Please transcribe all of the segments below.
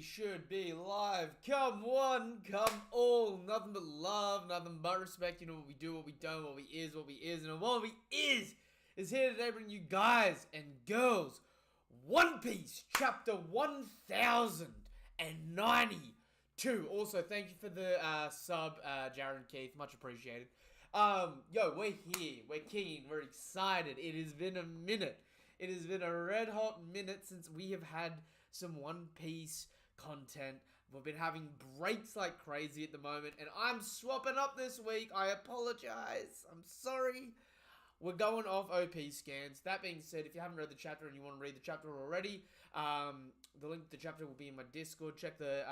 should be live. Come one, come all. Nothing but love, nothing but respect. You know what we do, what we don't, what we is, and what we is here today bringing you guys and girls One Piece chapter 1092. Also, thank you for the sub, Jared Keith. Much appreciated. Yo, we're here. We're keen. We're excited. It has been a minute. It has been a red hot minute since we have had some One Piece content. We've been having breaks like crazy at the moment, and I'm swapping up this week. I apologize. I'm sorry. We're going off OP scans. That being said, if you haven't read the chapter and you want to read the chapter already, the link to the chapter will be in my Discord. Check the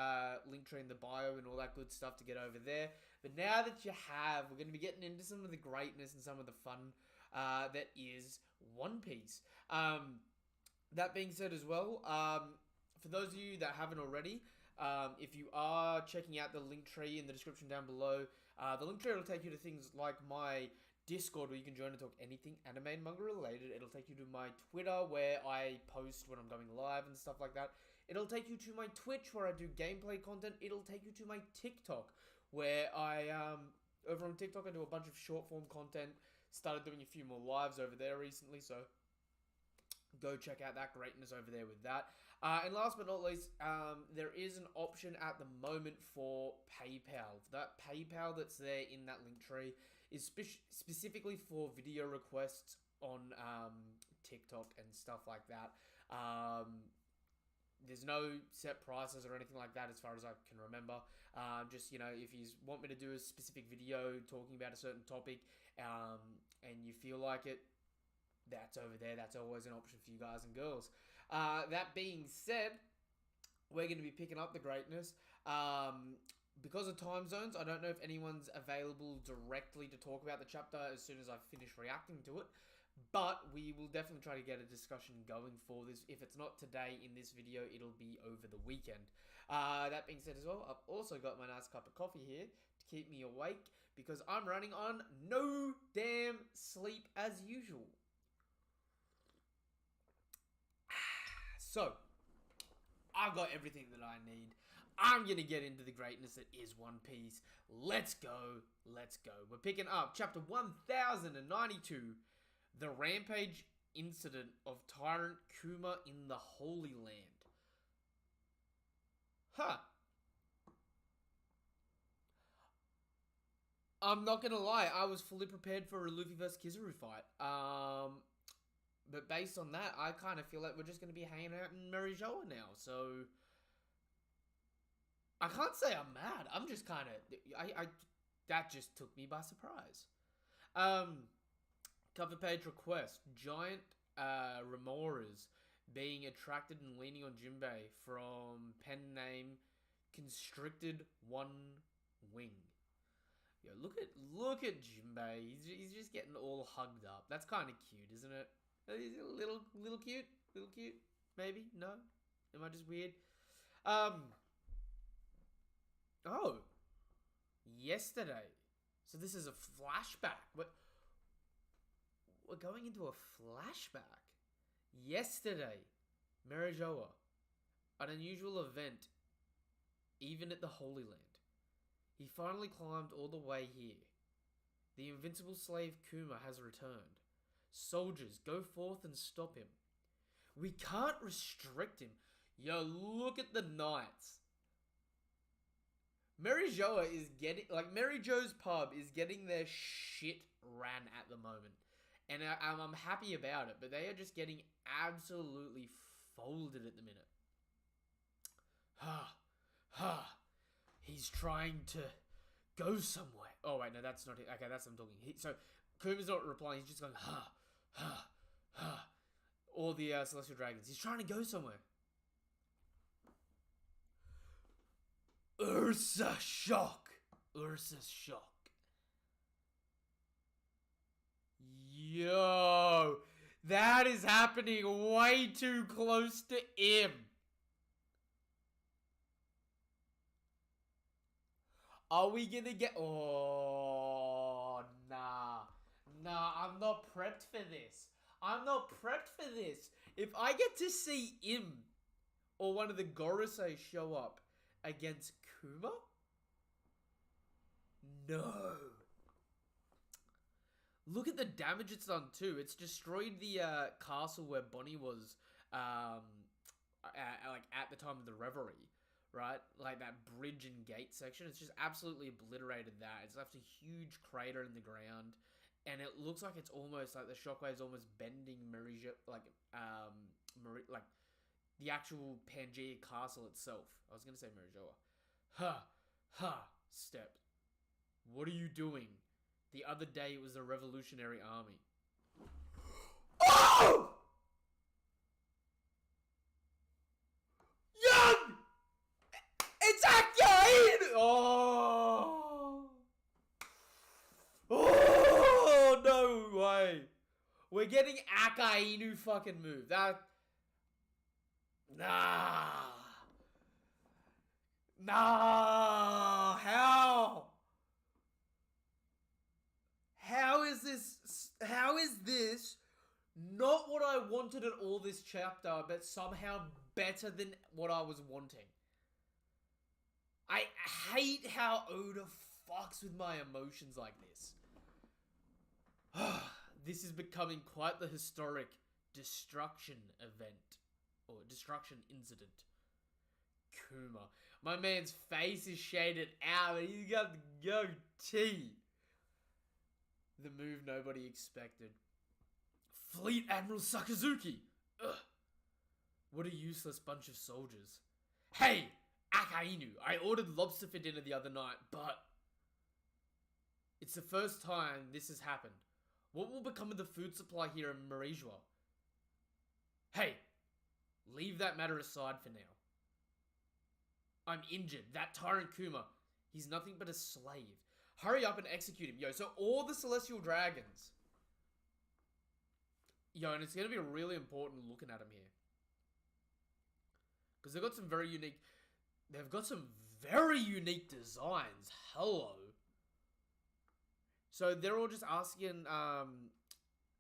link tree in the bio and all that good stuff to get over there. But now that you have, we're going to be getting into some of the greatness and some of the fun that is One Piece. That being said as well, for those of you that haven't already, if you are checking out the link tree in the description down below, the link tree will take you to things like my Discord, where you can join and talk anything anime and manga related. It'll take you to my Twitter, where I post when I'm going live and stuff like that. It'll take you to my Twitch, where I do gameplay content. It'll take you to my TikTok, where I, over on TikTok, I do a bunch of short form content. Started doing a few more lives over there recently, so go check out that greatness over there with that. And last but not least, there is an option at the moment for PayPal. That PayPal that's there in that link tree is specifically for video requests on TikTok and stuff like that. There's no set prices or anything like that as far as I can remember. Just, you know, if you want me to do a specific video talking about a certain topic and you feel like it, that's over there. That's always an option for you guys and girls. That being said, we're going to be picking up the greatness. Because of time zones, I don't know if anyone's available directly to talk about the chapter as soon as I finish reacting to it. But we will definitely try to get a discussion going for this. If it's not today in this video, it'll be over the weekend. That being said as well, I've also got my nice cup of coffee here to keep me awake, because I'm running on no damn sleep as usual. So, I've got everything that I need. I'm going to get into the greatness that is One Piece. Let's go. Let's go. We're picking up chapter 1092. The Rampage Incident of Tyrant Kuma in the Holy Land. Huh. I'm not going to lie. I was fully prepared for a Luffy vs. Kizaru fight. But based on that, I kind of feel like we're just going to be hanging out in Marijoa now. So, I can't say I'm mad. I'm just kind of... that just took me by surprise. Cover page request. Giant remoras being attracted and leaning on Jinbei from pen name Constricted One Wing. Yo, look at Jinbei. He's just getting all hugged up. That's kind of cute, isn't it? Is it a little cute? Little cute? Maybe? No? Am I just weird? Oh. Yesterday. So this is a flashback. We're going into a flashback. Yesterday. Marijoa. An unusual event. Even at the Holy Land. He finally climbed all the way here. The invincible slave Kuma has returned. Soldiers, go forth and stop him. We can't restrict him. Yo, look at the knights. Marijoa is getting... Like, Mary Jo's pub is getting their shit ran at the moment. And I'm happy about it. But they are just getting absolutely folded at the minute. He's trying to go somewhere. Oh, wait, no, that's not it. Okay, that's what I'm talking. So, Kuma's not replying. He's just going, all the Celestial Dragons. He's trying to go somewhere. Ursa's shock. Yo, that is happening way too close to him. Are we gonna get... Oh, nah. Nah, I'm not prepped for this. If I get to see him or one of the Gorosei show up against Kuma? No. Look at the damage it's done too. It's destroyed the castle where Bonnie was, like at the time of the reverie, right? Like that bridge and gate section. It's just absolutely obliterated that. It's left a huge crater in the ground, and it looks like it's almost like the shockwave's almost bending Marija, like the actual Pangea castle itself. I was gonna say Marijoa. Ha! Step. What are you doing? The other day it was the Revolutionary Army. Oh! Young! It's Akainu! Oh! Oh, no way. We're getting Akainu fucking move. That... Nah. How? How is this not what I wanted at all this chapter, but somehow better than what I was wanting? I hate how Oda fucks with my emotions like this. This is becoming quite the historic destruction event, or destruction incident. Kuma. My man's face is shaded out, and he's got the goatee. The move nobody expected. Fleet Admiral Sakazuki! Ugh. What a useless bunch of soldiers. Hey! Akainu! I ordered lobster for dinner the other night, but... it's the first time this has happened. What will become of the food supply here in Marijua? Hey! Leave that matter aside for now. I'm injured. That tyrant Kuma, he's nothing but a slave. Hurry up and execute him. Yo, so all the Celestial Dragons. Yo, and it's going to be really important looking at them here. Because they've got some very unique... they've got some very unique designs. Hello. So they're all just asking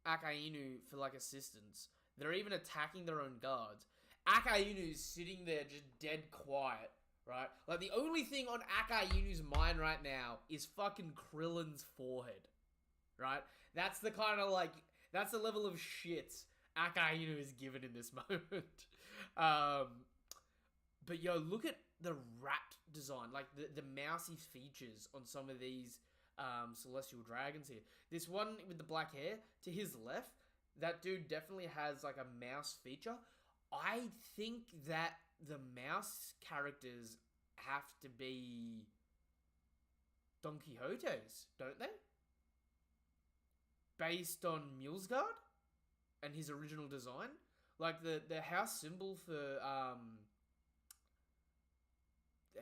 Akainu for, like, assistance. They're even attacking their own guards. Akainu's sitting there just dead quiet. Right? Like, the only thing on Akainu's mind right now is fucking Krillin's forehead. Right? That's the kind of, like... that's the level of shit Akainu is given in this moment. But, yo, look at the rat design. Like, the mousy features on some of these Celestial Dragons here. This one with the black hair, to his left, that dude definitely has, like, a mouse feature. I think that the mouse characters have to be Don Quixote's, don't they? Based on Milsgard and his original design. Like the house symbol for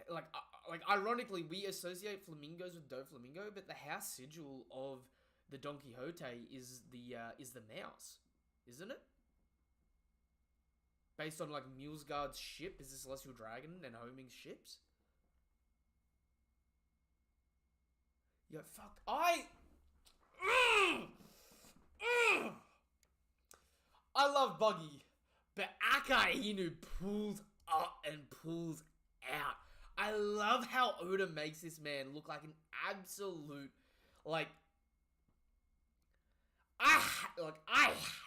like ironically we associate flamingos with Doflamingo, but the house sigil of the Don Quixote is the mouse, isn't it? Based on, like, Milsgard's ship is the Celestial Dragon and Homing's ships. Yo, fuck. I love Buggy, but Akainu pulls up and pulls out. I love how Oda makes this man look like an absolute, like... I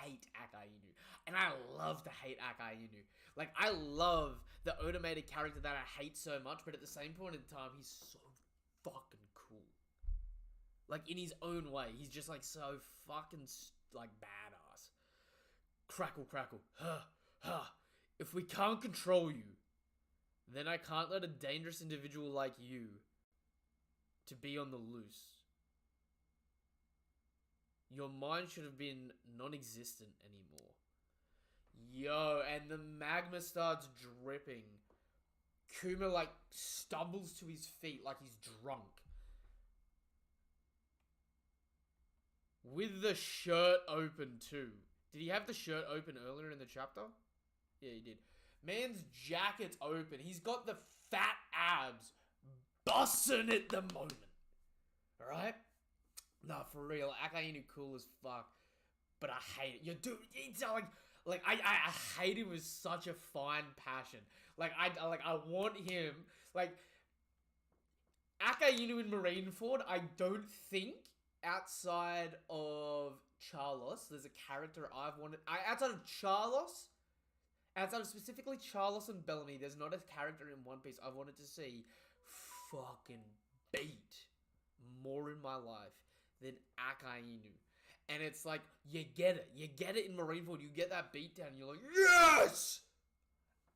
hate Akainu. And I love to hate Akainu. Like, I love the Oda made a character that I hate so much, but at the same point in time, he's so fucking cool. Like, in his own way. He's just, like, so fucking, like, badass. Crackle, crackle. If we can't control you, then I can't let a dangerous individual like you to be on the loose. Your mind should have been non-existent anymore. Yo, and the magma starts dripping. Kuma, like, stumbles to his feet like he's drunk. With the shirt open, too. Did he have the shirt open earlier in the chapter? Yeah, he did. Man's jacket's open. He's got the fat abs busting at the moment. Alright? Nah, for real. Akainu cool as fuck. But I hate it. Yo, dude, it's like... Like I hate him with such a fine passion. Like I want him like Akainu in Marineford. I don't think outside of Charlos, there's a character I've wanted. Outside of Charlos, outside of specifically Charlos and Bellamy, there's not a character in One Piece I've wanted to see fucking beat more in my life than Akainu. And it's like, you get it. You get it in Marineford. You get that beatdown. You're like, yes!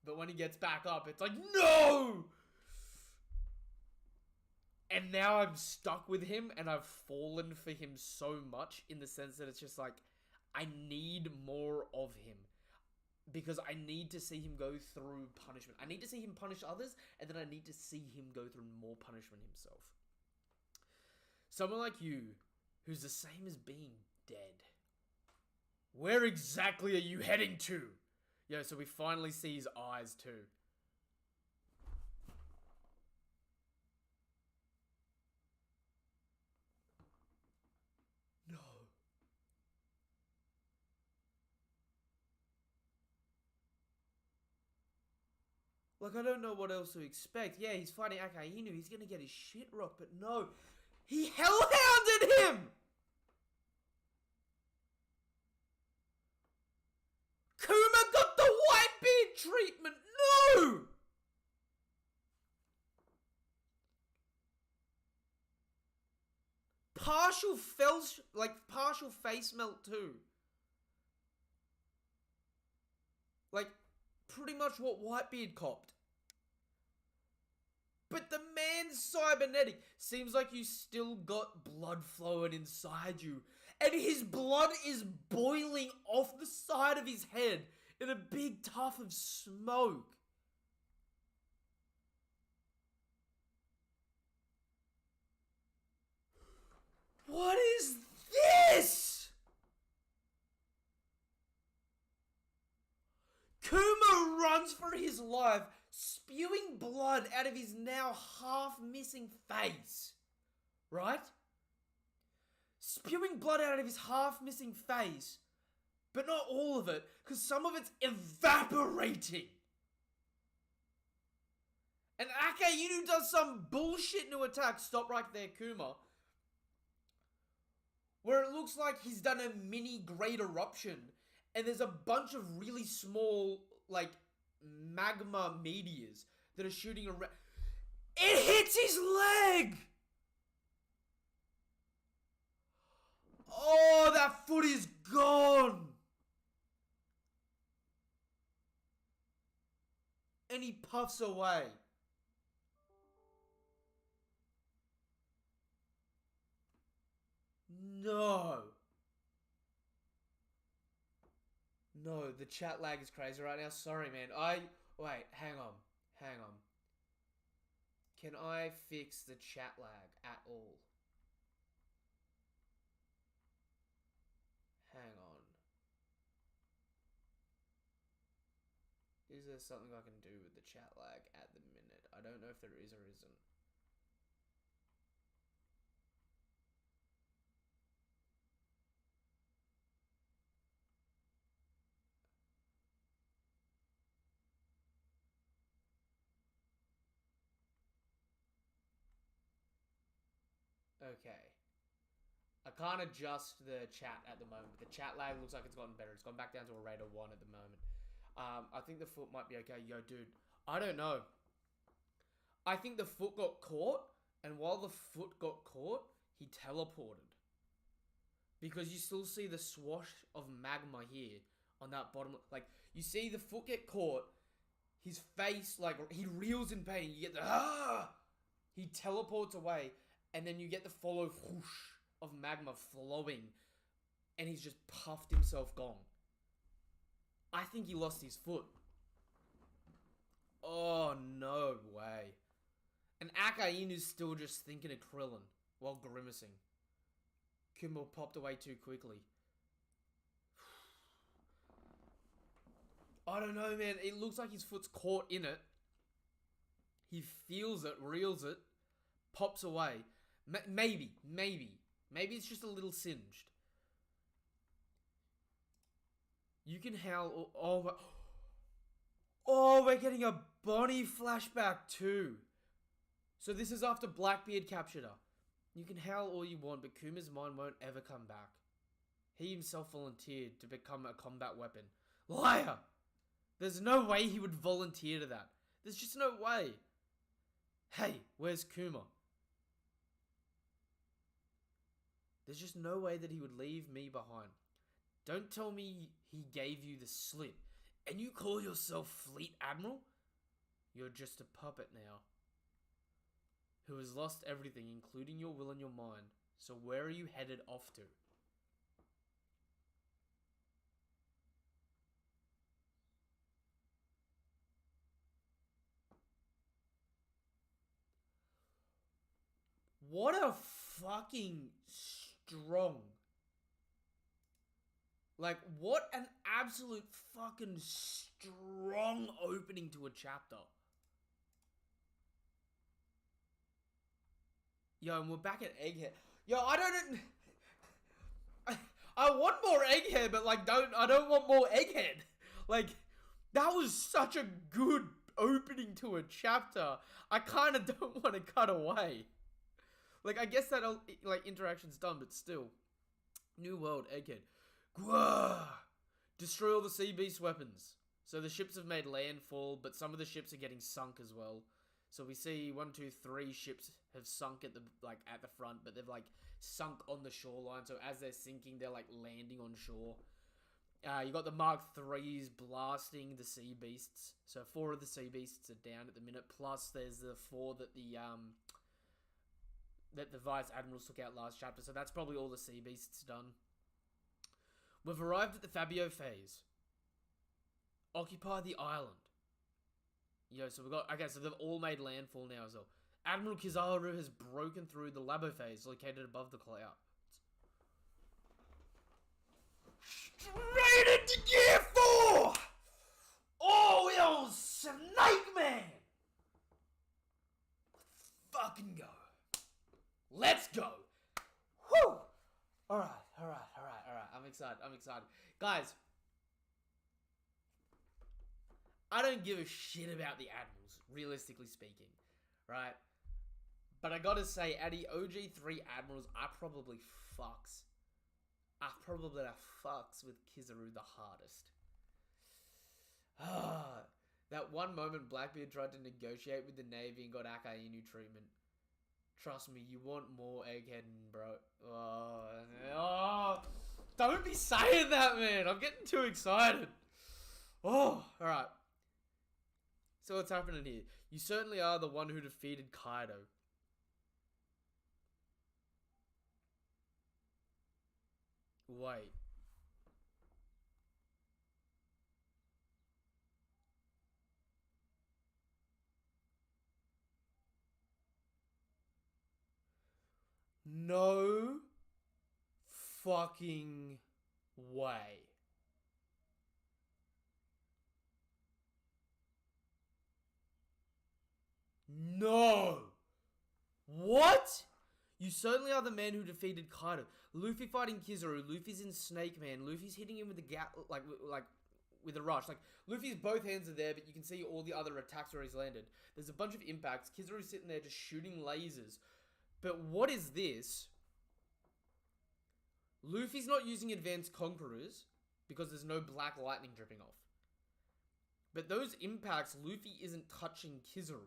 But when he gets back up, it's like, no! And now I'm stuck with him, and I've fallen for him so much in the sense that it's just like, I need more of him. Because I need to see him go through punishment. I need to see him punish others, and then I need to see him go through more punishment himself. Someone like you, who's the same as being dead. Where exactly are you heading to? Yo, so we finally see his eyes too. No. Like, I don't know what else to expect. Yeah, he's fighting Akainu. He's gonna get his shit rocked, but no. He hellhounded him! Kuma got the Whitebeard treatment! No! Partial face melt too. Like, pretty much what Whitebeard copped. But the man's cybernetic. Seems like you still got blood flowing inside you. And his blood is boiling off the side of his head in a big tuff of smoke. What is this? Kuma runs for his life, spewing blood out of his now half-missing face. Right? Spewing blood out of his half-missing face. But not all of it, because some of it's evaporating. And Akainu does some bullshit new attack. Stop right there, Kuma. Where it looks like he's done a mini great eruption. And there's a bunch of really small, like, magma meteors that are shooting around. It hits his leg! Oh, that foot is gone! And he puffs away. No. No, the chat lag is crazy right now. Sorry, man. Wait, hang on. Can I fix the chat lag at all? Hang on. Is there something I can do with the chat lag at the minute? I don't know if there is or isn't. Okay. I can't adjust the chat at the moment, but the chat lag looks like it's gotten better. It's gone back down to a rate of 1 at the moment. I think the foot might be okay. Yo, dude, I don't know. I think the foot got caught, and while the foot got caught, he teleported. Because you still see the swash of magma here on that bottom. Like, you see the foot get caught, his face, like, he reels in pain. You get the, he teleports away, and then you get the follow whoosh of magma flowing, and he's just puffed himself gone. I think he lost his foot. Oh, no way. And Akainu's still just thinking of Krillin while grimacing. Kuma popped away too quickly. I don't know, man. It looks like his foot's caught in it. He feels it, reels it, pops away. Maybe. Maybe it's just a little singed. You can howl. Oh my. Oh, we're getting a Bonnie flashback too. So this is after Blackbeard captured her. You can howl all you want, but Kuma's mind won't ever come back. He himself volunteered to become a combat weapon. Liar! There's no way he would volunteer to that. There's just no way. Hey, where's Kuma? There's just no way that he would leave me behind. Don't tell me he gave you the slip. And you call yourself Fleet Admiral? You're just a puppet now. Who has lost everything, including your will and your mind. So where are you headed off to? What a fucking strong... Like, what an absolute fucking strong opening to a chapter. Yo, and we're back at Egghead. Yo, I don't... I want more Egghead, but like, I don't want more Egghead. Like, that was such a good opening to a chapter. I kind of don't want to cut away. Like, I guess that, like, interaction's done, but still. New world, Egghead. Gwah! Destroy all the sea beast weapons. So the ships have made landfall, but some of the ships are getting sunk as well. So we see 1, 2, 3 ships have sunk at the front, but they've like sunk on the shoreline. So as they're sinking, they're like landing on shore. You got the Mark IIIs blasting the sea beasts. So 4 of the sea beasts are down at the minute. Plus there's the 4 that the Vice Admirals took out last chapter. So that's probably all the sea beasts done. We've arrived at the Fabio phase. Occupy the island. Yo, so we've got... Okay, so they've all made landfall now as well. Admiral KIZARU has broken through the Labo phase located above the clouds. Straight into Gear 4! Oh, yo, Snake Man! Fucking go. Let's go! Whew! Alright. I'm excited. Guys, I don't give a shit about the Admirals, realistically speaking, right? But I gotta say, out of the OG3 Admirals, I probably fucks with Kizaru the hardest. That one moment Blackbeard tried to negotiate with the Navy and got Akainu treatment. Trust me, you want more eggheading, bro. Oh, don't be saying that, man. I'm getting too excited. Oh, alright. So what's happening here? You certainly are the one who defeated Kaido. Wait. No fucking way. No. What? You certainly are the man who defeated Kaido. Luffy fighting Kizaru. Luffy's in Snake Man. Luffy's hitting him with the like with a rush. Like, Luffy's both hands are there, but you can see all the other attacks where he's landed. There's a bunch of impacts. Kizaru's sitting there just shooting lasers. But what is this? Luffy's not using advanced conquerors because there's no black lightning dripping off. But those impacts, Luffy isn't touching Kizaru.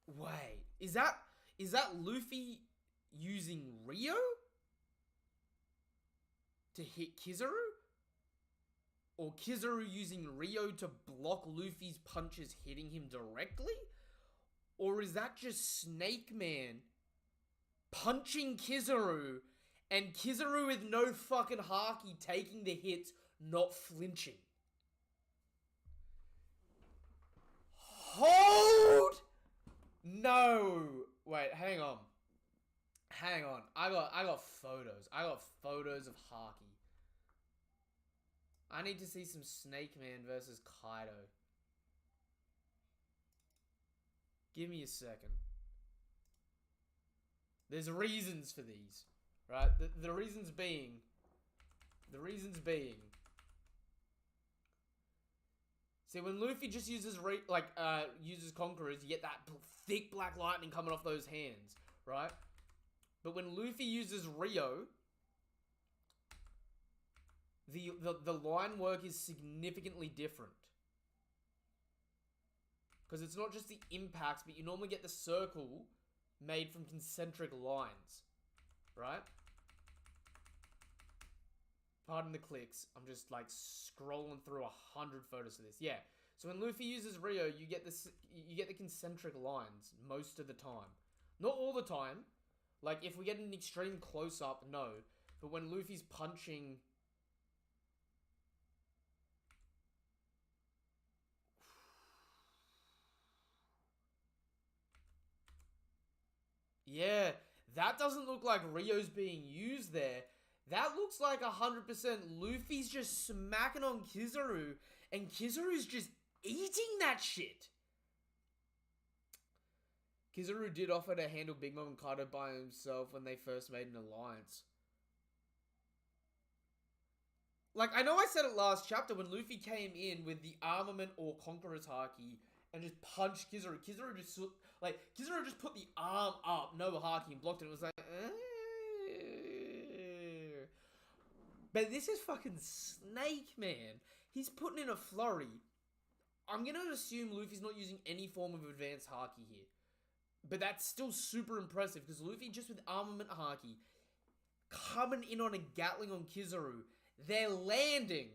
Wait, is that Luffy using Rio to hit Kizaru? Or Kizaru using Rio to block Luffy's punches hitting him directly? Or is that just Snake Man punching Kizaru and Kizaru with no fucking haki taking the hits, not flinching? Hold! No! Wait, hang on. I got photos. I got photos of haki. I need to see some Snake Man versus Kaido. Give me a second. There's reasons for these. right? The reasons being... See, when Luffy just uses uses Conquerors, you get that thick black lightning coming off those hands, right? But when Luffy uses Rio, the line work is significantly different. Because it's not just the impacts, but you normally get the circle made from concentric lines, right? Pardon the clicks. I'm just like scrolling through 100 photos of this. Yeah. So when Luffy uses Rio, you get the concentric lines most of the time. Not all the time. Like if we get an extreme close up, no. But when Luffy's punching, yeah, that doesn't look like Rio's being used there. That looks like 100% Luffy's just smacking on Kizaru, and Kizaru's just eating that shit. Kizaru did offer to handle Big Mom and Kaido by himself when they first made an alliance. Like, I know I said it last chapter when Luffy came in with the armament or Conqueror's Haki and just punched Kizaru. Kizaru just put the arm up, no Haki, and blocked it. It was like, But this is fucking Snake, man. He's putting in a flurry. I'm going to assume Luffy's not using any form of advanced Haki here. But that's still super impressive because Luffy just with armament Haki coming in on a Gatling on Kizaru. They're landing.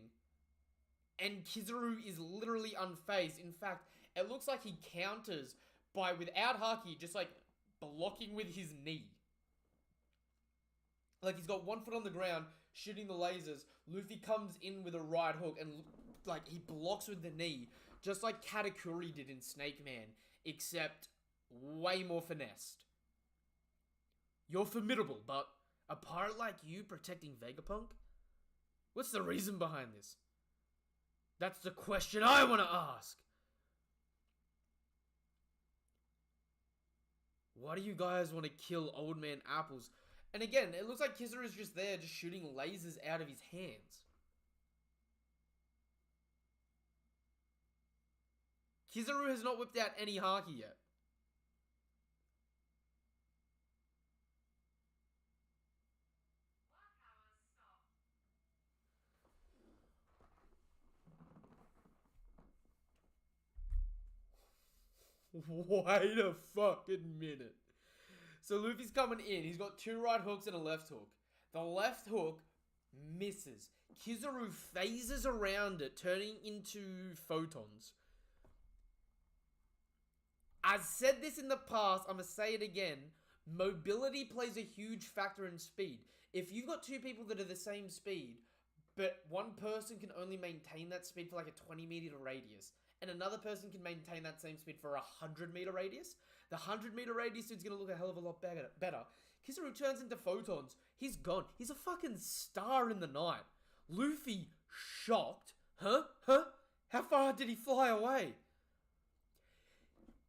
And Kizaru is literally unfazed. In fact, it looks like he counters by, without Haki, just like blocking with his knee. Like he's got one foot on the ground, shooting the lasers. Luffy comes in with a right hook and like he blocks with the knee, just like Katakuri did in Snake Man, except way more finessed. You're formidable, but a pirate like you protecting Vegapunk? What's the reason behind this? That's the question I want to ask. Why do you guys want to kill Old Man Apples? And again, it looks like Kizaru's just there, just shooting lasers out of his hands. Kizaru has not whipped out any Haki yet. Wait a fucking minute. So Luffy's coming in. He's got two right hooks and a left hook. The left hook misses. Kizaru phases around it, turning into photons. I've said this in the past. I'm going to say it again. Mobility plays a huge factor in speed. If you've got two people that are the same speed, but one person can only maintain that speed for like a 20-meter radius, and another person can maintain that same speed for a 100-meter radius, the 100-meter radius dude's going to look a hell of a lot better. Kizaru turns into photons. He's gone. He's a fucking star in the night. Luffy, shocked. Huh? How far did he fly away?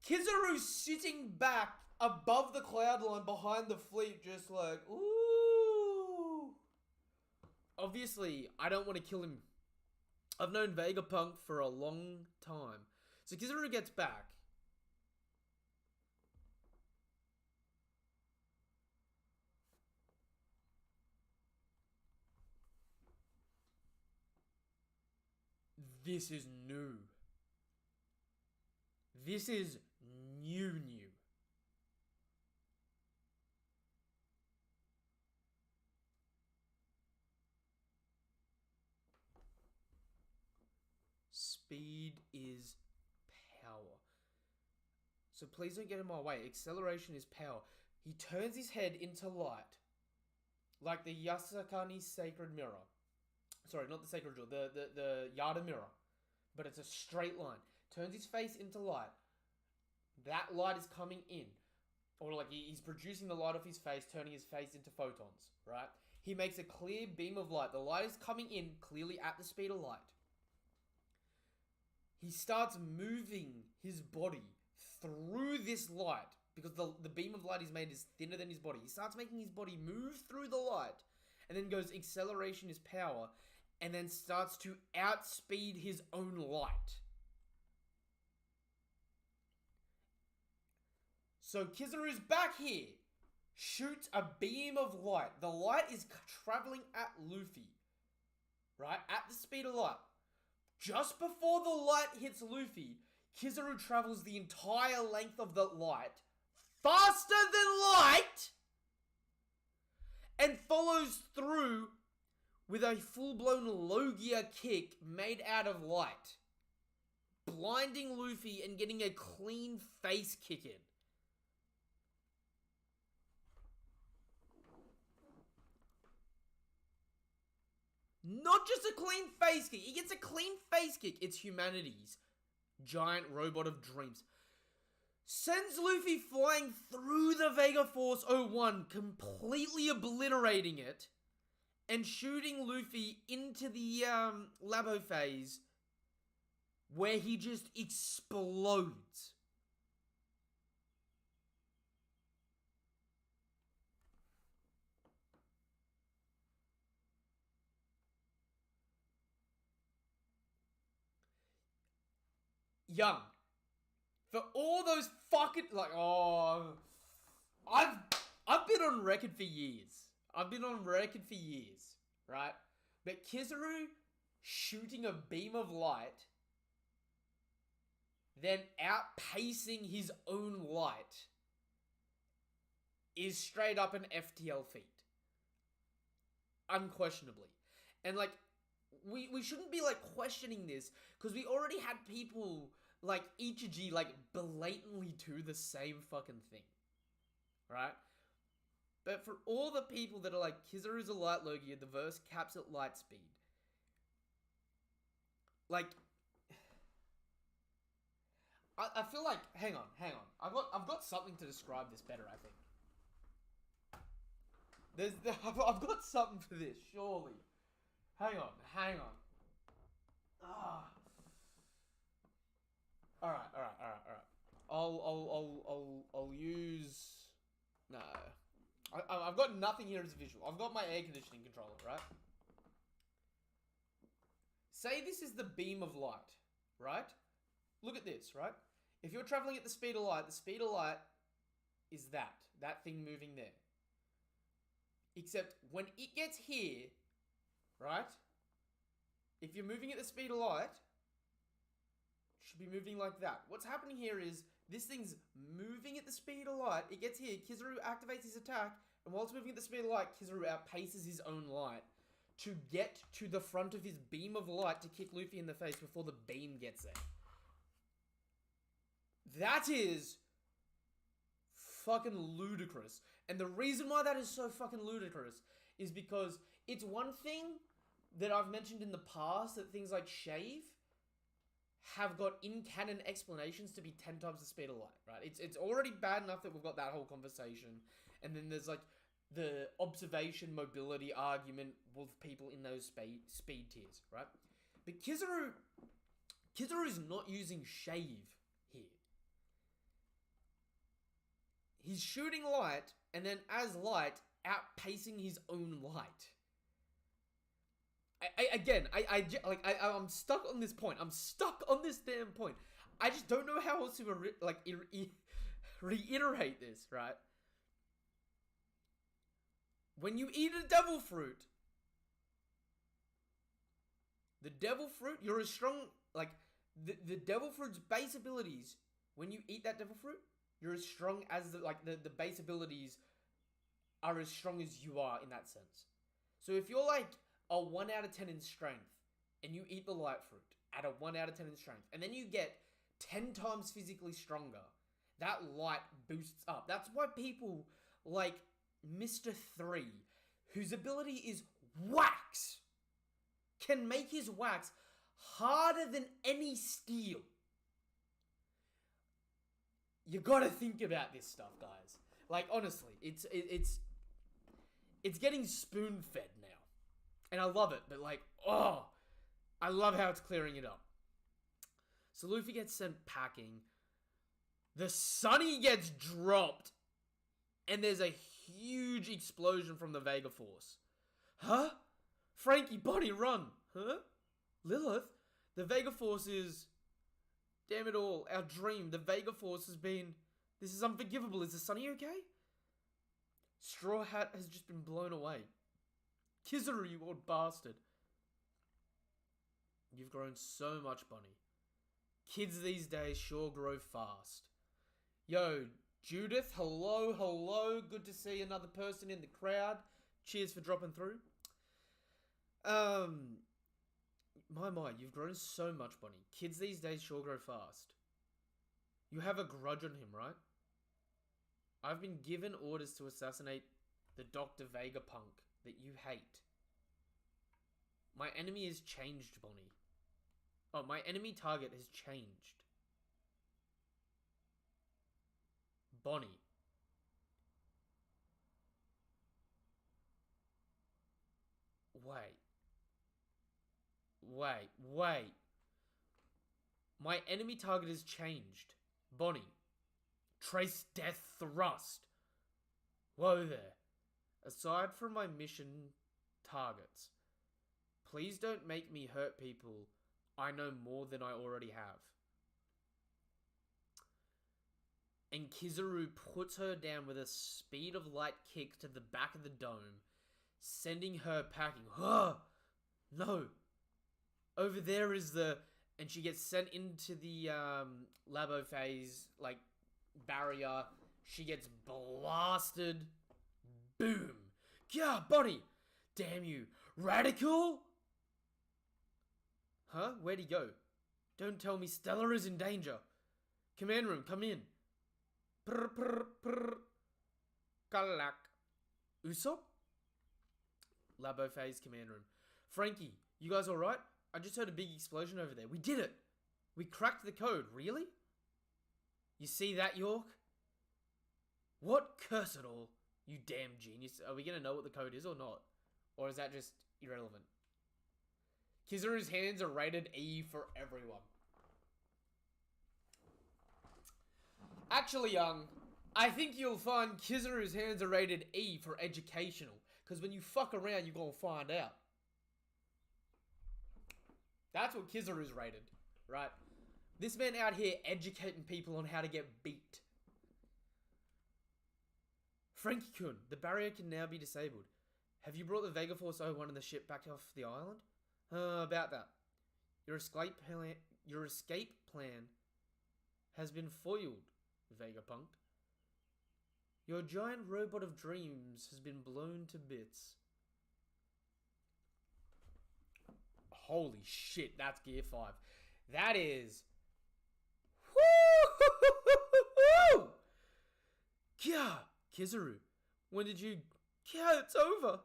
Kizaru sitting back above the cloud line behind the fleet, just like, ooh. Obviously, I don't want to kill him. I've known Vegapunk for a long time. So Kizaru gets back. This is new. This is new. Speed is power. So please don't get in my way. Acceleration is power. He turns his head into light. Like the Yasakani Sacred Mirror. Sorry, not the Sacred Jewel. The Yada Mirror. But it's a straight line. Turns his face into light. That light is coming in. Or like he's producing the light off his face, turning his face into photons, right? He makes a clear beam of light. The light is coming in clearly at the speed of light. He starts moving his body through this light because the beam of light he's made is thinner than his body. He starts making his body move through the light, and then goes acceleration is power, and then starts to outspeed his own light. So Kizaru's back here, shoots a beam of light. The light is traveling at Luffy, right? At the speed of light. Just before the light hits Luffy, Kizaru travels the entire length of the light, faster than light, and follows through with a full-blown Logia kick made out of light, blinding Luffy and getting a clean face kick in. Not just a clean face kick. He gets a clean face kick. It's humanity's giant robot of dreams. Sends Luffy flying through the Vega Force 01, completely obliterating it, and shooting Luffy into the Labo phase, where he just explodes. Young. For all those fucking, like, oh, I've been on record for years. Right? But Kizaru shooting a beam of light, then outpacing his own light, is straight up an FTL feat. Unquestionably. And, like, we shouldn't be, like, questioning this, because we already had people like Ichiji, like, blatantly do the same fucking thing. Right? But for all the people that are like, Kizaru's a light Logia, the verse caps at light speed. Like, I feel like, hang on. I've got something to describe this better, I think. I've got something for this, surely. Hang on. Alright. I'll use... No. I've got nothing here as a visual. I've got my air conditioning controller, right? Say this is the beam of light, right? Look at this, right? If you're traveling at the speed of light is that thing moving there. Except when it gets here, right? If you're moving at the speed of light, it should be moving like that. What's happening here is this thing's moving at the speed of light. It gets here. Kizaru activates his attack. And while it's moving at the speed of light, Kizaru outpaces his own light to get to the front of his beam of light to kick Luffy in the face before the beam gets there. That is fucking ludicrous. And the reason why that is so fucking ludicrous is because it's one thing that I've mentioned in the past, that things like Shave have got in-canon explanations to be 10 times the speed of light, right? It's already bad enough that we've got that whole conversation. And then there's, like, the observation mobility argument with people in those speed tiers, right? But Kizaru is not using Shave here. He's shooting light, and then as light, outpacing his own light. I'm stuck on this point. I'm stuck on this damn point. I just don't know how else to reiterate this, right? When you eat a devil fruit, you're as strong, like, the devil fruit's base abilities, when you eat that devil fruit, you're as strong as, the base abilities are as strong as you are in that sense. So if you're, like, a 1 out of 10 in strength, and you eat the light fruit at a 1 out of 10 in strength, and then you get 10 times physically stronger, that light boosts up. That's why people like Mr. 3, whose ability is wax, can make his wax harder than any steel. You gotta think about this stuff, guys. Like, honestly, it's getting spoon-fed now. And I love it, but, like, oh, I love how it's clearing it up. So Luffy gets sent packing. The Sunny gets dropped. And there's a huge explosion from the Vega Force. Huh? Frankie, Bonnie, run. Huh? Lilith? The Vega Force is... Damn it all. Our dream. The Vega Force has been... This is unforgivable. Is the Sunny okay? Straw Hat has just been blown away. Kizaru, you old bastard. You've grown so much, Bonnie. Kids these days sure grow fast. Yo, Judith, hello, hello. Good to see another person in the crowd. Cheers for dropping through. My, you've grown so much, Bonnie. Kids these days sure grow fast. You have a grudge on him, right? I've been given orders to assassinate the Dr. Vegapunk that you hate. My enemy has changed, Bonnie. Oh, my enemy target has changed. Bonnie. Wait. My enemy target has changed. Bonnie. Trace death thrust. Whoa there. Aside from my mission targets, please don't make me hurt people I know more than I already have. And Kizaru puts her down with a speed of light kick to the back of the dome, sending her packing. No. Over there is the... And she gets sent into the labo phase, like, barrier. She gets blasted. Boom. Yeah, Bonnie. Damn you. Radical? Huh? Where'd he go? Don't tell me Stella is in danger. Command room, come in. Kalak. Usopp? Labo phase command room. Frankie, you guys alright? I just heard a big explosion over there. We did it! We cracked the code. Really? You see that, York? What? Curse it all. You damn genius. Are we gonna know what the code is or not? Or is that just irrelevant? Kizaru's hands are rated E for everyone. Actually, I think you'll find Kizaru's hands are rated E for educational. Because when you fuck around, you're gonna find out. That's what Kizaru's rated, right? This man out here educating people on how to get beat. Frankie-kun, the barrier can now be disabled. Have you brought the Vega Force 01 and the ship back off the island? About that. Your escape plan has been foiled, Vegapunk. Your giant robot of dreams has been blown to bits. Holy shit, that's Gear 5. That is... Woo! Yeah, Kizaru, when did you... Yeah, it's over.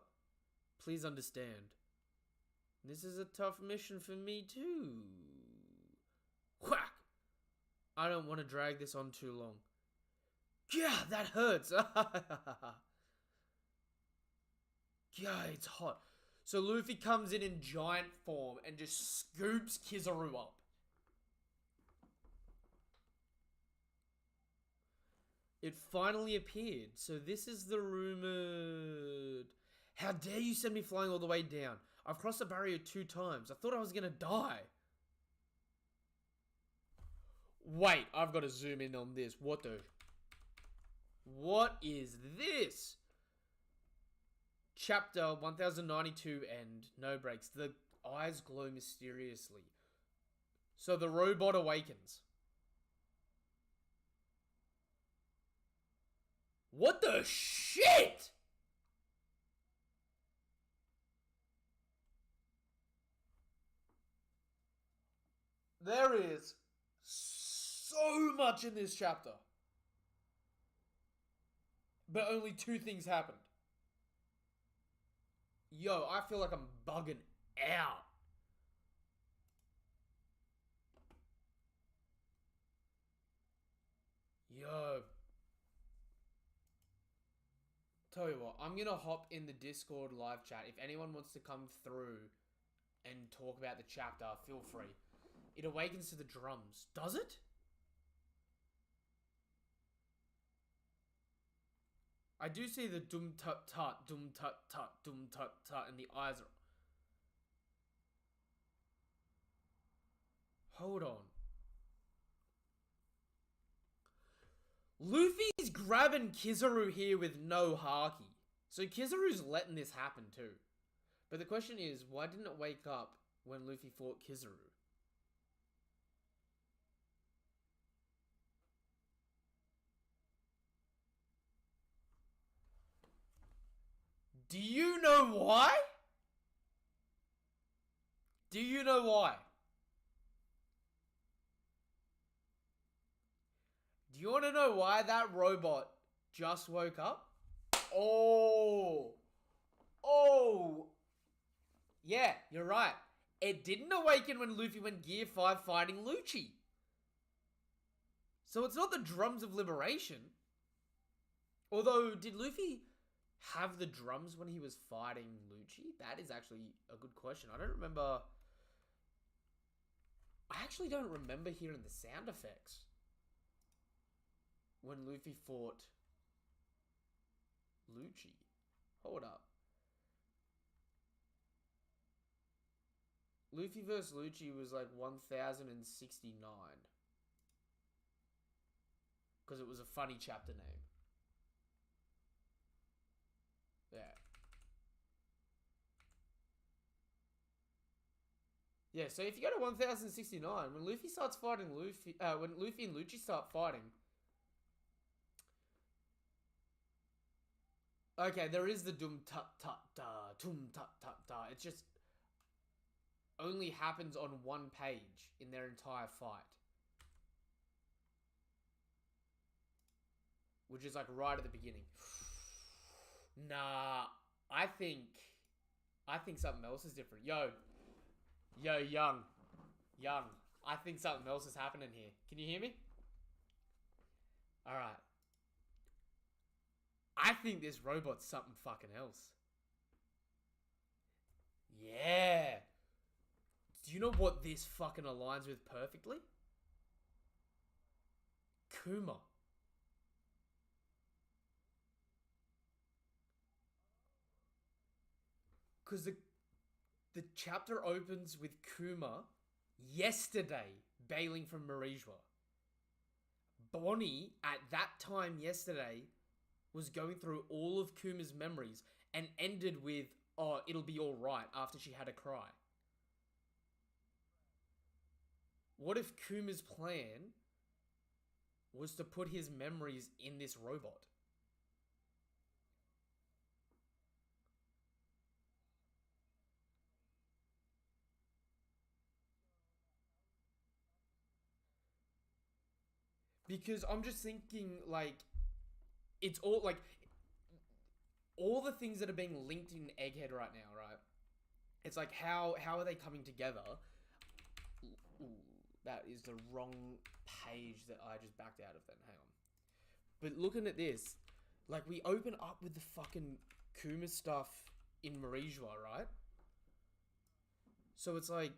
Please understand. This is a tough mission for me too. Whack! I don't want to drag this on too long. Yeah, that hurts. Yeah, it's hot. So Luffy comes in giant form and just scoops Kizaru up. It finally appeared. So this is the rumored... How dare you send me flying all the way down? I've crossed the barrier 2 times. I thought I was gonna die. Wait, I've got to zoom in on this. What is this? Chapter 1092 end. No breaks. The eyes glow mysteriously. So the robot awakens. What the shit? There is so much in this chapter. But only 2 things happened. Yo, I feel like I'm bugging out. Yo. Tell you what, I'm gonna hop in the Discord live chat. If anyone wants to come through and talk about the chapter, feel free. It awakens to the drums. Does it? I do see the dum tut tut, dum tut tut, dum tut tut, and the eyes are... Hold on. Luffy's grabbing Kizaru here with no haki. So Kizaru's letting this happen too. But the question is, why didn't it wake up when Luffy fought Kizaru? Do you know why? Do you know why? Do you want to know why that robot just woke up? Oh. Oh. Yeah, you're right. It didn't awaken when Luffy went Gear 5 fighting Lucci. So it's not the drums of liberation. Although, did Luffy have the drums when he was fighting Lucci? That is actually a good question. I don't remember... I actually don't remember hearing the sound effects when Luffy fought Lucci. Hold up. Luffy vs. Lucci was like 1069. Because it was a funny chapter name. Yeah. Yeah, so if you go to 1069, when Luffy starts fighting Luffy... when Luffy and Lucci start fighting... Okay, there is the dum tut tut da, tum tut tut da. It just only happens on one page in their entire fight. Which is like right at the beginning. Nah, I think something else is different. Yo, Young. I think something else is happening here. Can you hear me? Alright. I think this robot's something fucking else. Yeah. Do you know what this fucking aligns with perfectly? Kuma. Because the chapter opens with Kuma yesterday bailing from Marijua. Bonnie, at that time yesterday, was going through all of Kuma's memories and ended with, oh, it'll be alright after she had a cry. What if Kuma's plan was to put his memories in this robot? Because I'm just thinking, like, it's all, like, all the things that are being linked in Egghead right now, right? It's like, how are they coming together? Ooh, that is the wrong page that I just backed out of then. Hang on. But looking at this, like, we open up with the fucking Kuma stuff in Marijua, right? So it's like,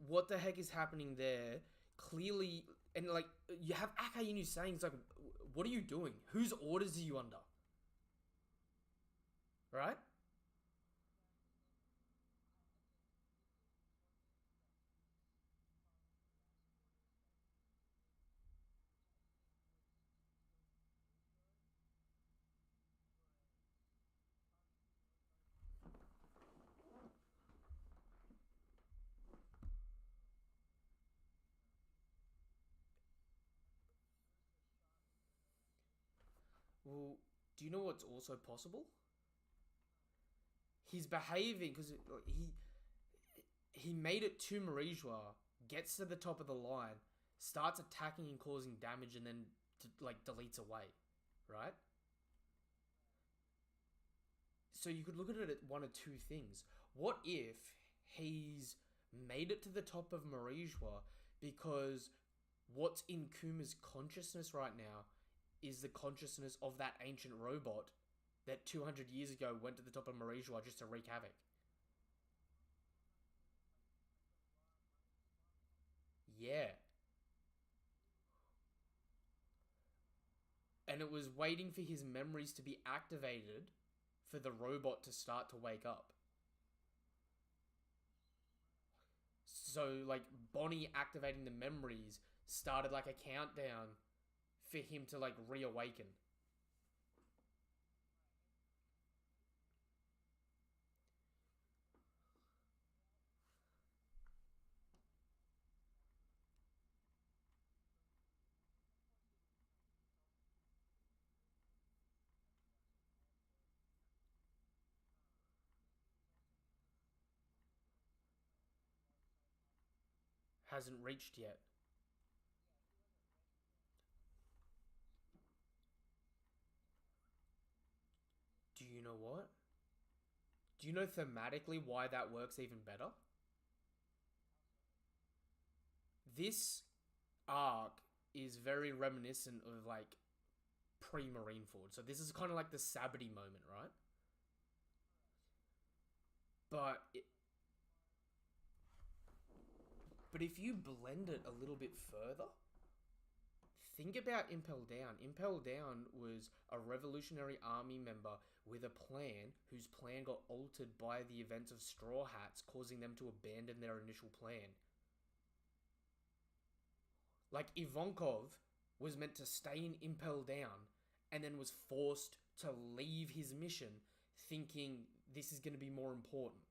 what the heck is happening there? Clearly, and like, you have Akainu saying, it's like, what are you doing? Whose orders are you under? Right? Well, do you know what's also possible? He's behaving because he made it to Marijua, gets to the top of the line, starts attacking and causing damage, and then like deletes away, right? So you could look at it at one of two things. What if he's made it to the top of Marijua because what's in Kuma's consciousness right now is the consciousness of that ancient robot that 200 years ago went to the top of Marijua just to wreak havoc? Yeah. And it was waiting for his memories to be activated for the robot to start to wake up. So, like, Bonnie activating the memories started like a countdown for him to, like, reawaken. Hasn't reached yet. Do you know what? Do you know thematically why that works even better? This arc is very reminiscent of, like, pre-Marineford. So this is kind of like the Sabbaty moment, right? But it, but if you blend it a little bit further, think about Impel Down. Impel Down was a Revolutionary Army member with a plan whose plan got altered by the events of Straw Hats, causing them to abandon their initial plan. Like, Ivankov was meant to stay in Impel Down and then was forced to leave his mission thinking this is going to be more important.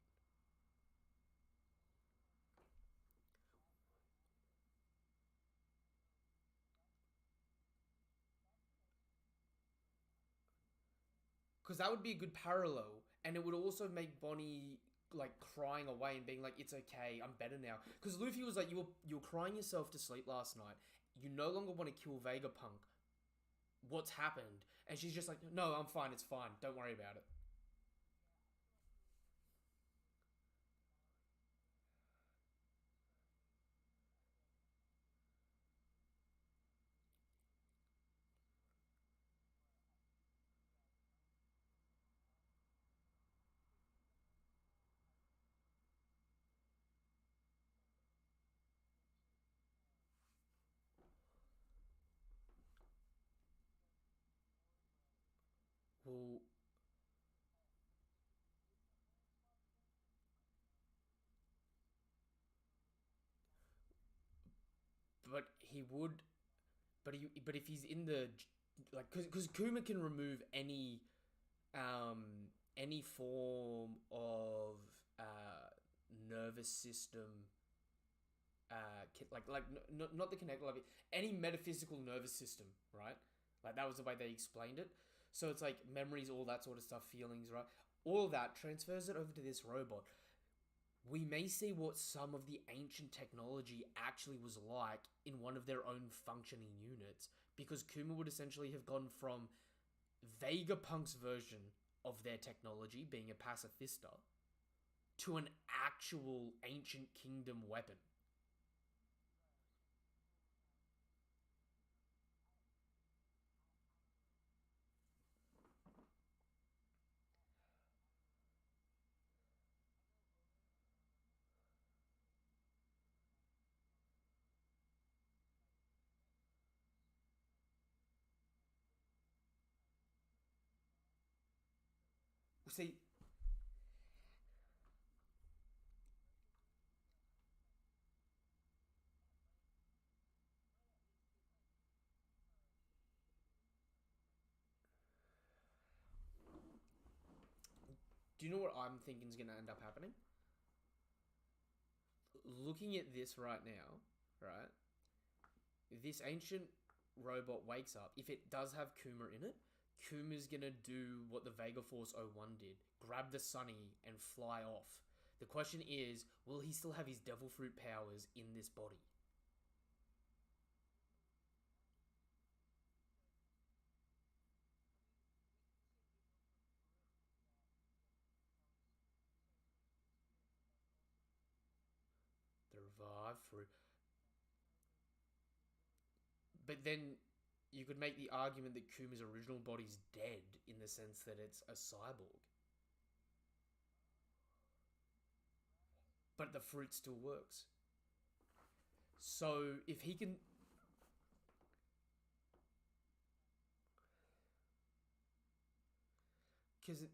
Because that would be a good parallel, and it would also make Bonnie, like, crying away and being like, "It's okay, I'm better now." Because Luffy was like, "You were crying yourself to sleep last night. You no longer want to kill Vegapunk. What's happened?" And she's just like, "No, I'm fine. It's fine. Don't worry about it." Well, but he would, but if he's in the, like, because Kuma can remove any form of nervous system, like not the connector, like any metaphysical nervous system, right? Like, that was the way they explained it. So it's like memories, all that sort of stuff, feelings, right? All of that transfers it over to this robot. We may see what some of the ancient technology actually was like in one of their own functioning units, because Kuma would essentially have gone from Vegapunk's version of their technology being a pacifista to an actual ancient kingdom weapon. See, do you know what I'm thinking is going to end up happening? Looking at this right now, right? This ancient robot wakes up. If it does have Kuma in it, Kuma's gonna do what the Vega Force 01 did, grab the Sunny and fly off. The question is, will he still have his devil fruit powers in this body? The revived fruit. But then you could make the argument that Kuma's original body's dead in the sense that it's a cyborg. But the fruit still works. So if he can Because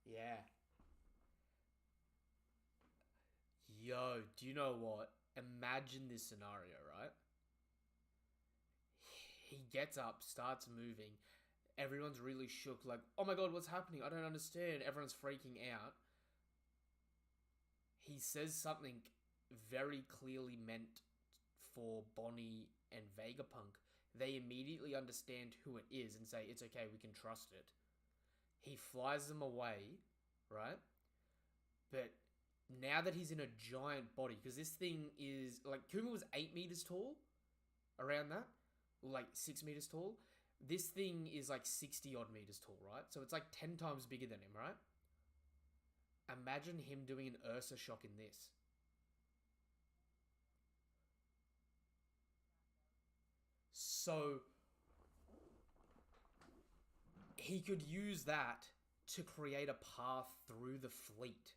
yeah. Yo, do you know what? Imagine this scenario, right? He gets up, starts moving. Everyone's really shook, like, oh my god, what's happening? I don't understand. Everyone's freaking out. He says something very clearly meant for Bonnie and Vegapunk. They immediately understand who it is and say, it's okay, we can trust it. He flies them away, right? But now that he's in a giant body, because this thing is, like, Kuma was 8 meters tall, around that, like 6 meters tall. This thing is like 60 odd meters tall, right? So it's like 10 times bigger than him, right? Imagine him doing an Ursa shock in this. So he could use that to create a path through the fleet.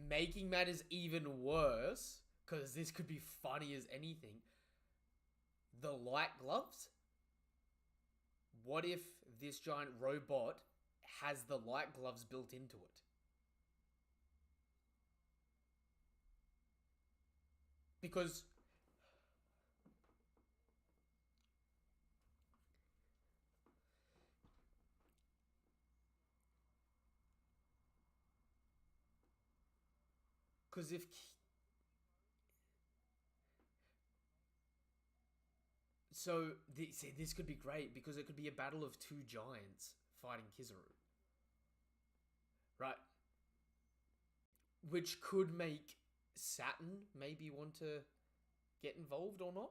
Making matters even worse, because this could be funny as anything, the light gloves? What if this giant robot has the light gloves built into it? Because if so this could be great, because it could be a battle of two giants fighting Kizaru, right? Which could make Saturn maybe want to get involved or not,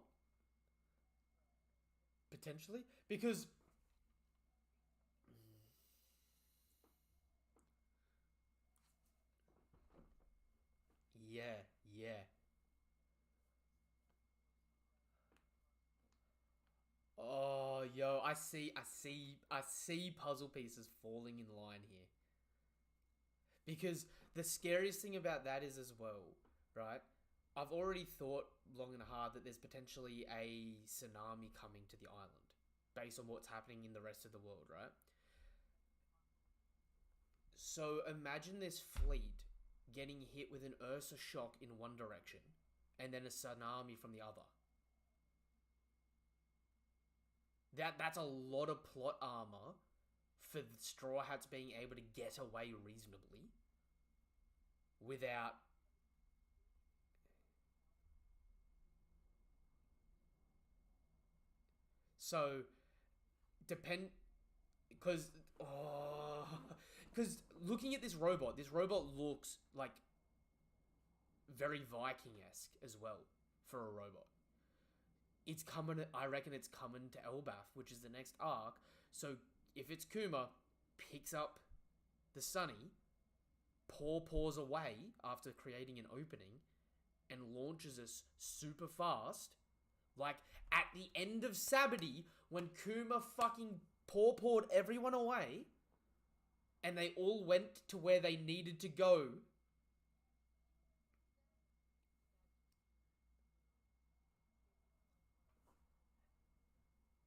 potentially, because yeah, yeah. Oh, yo, I see puzzle pieces falling in line here. Because the scariest thing about that is as well, right? I've already thought long and hard that there's potentially a tsunami coming to the island based on what's happening in the rest of the world, right? So imagine this fleet getting hit with an Ursa shock in one direction and then a tsunami from the other. That's a lot of plot armor for the Straw Hats being able to get away reasonably without. So depend because oh, because looking at this robot looks like very Viking-esque as well for a robot. It's coming. I reckon it's coming to Elbaf, which is the next arc. So if it's Kuma, picks up the Sunny, paws away after creating an opening, and launches us super fast. Like at the end of Sabody, when Kuma fucking pawed everyone away, and they all went to where they needed to go.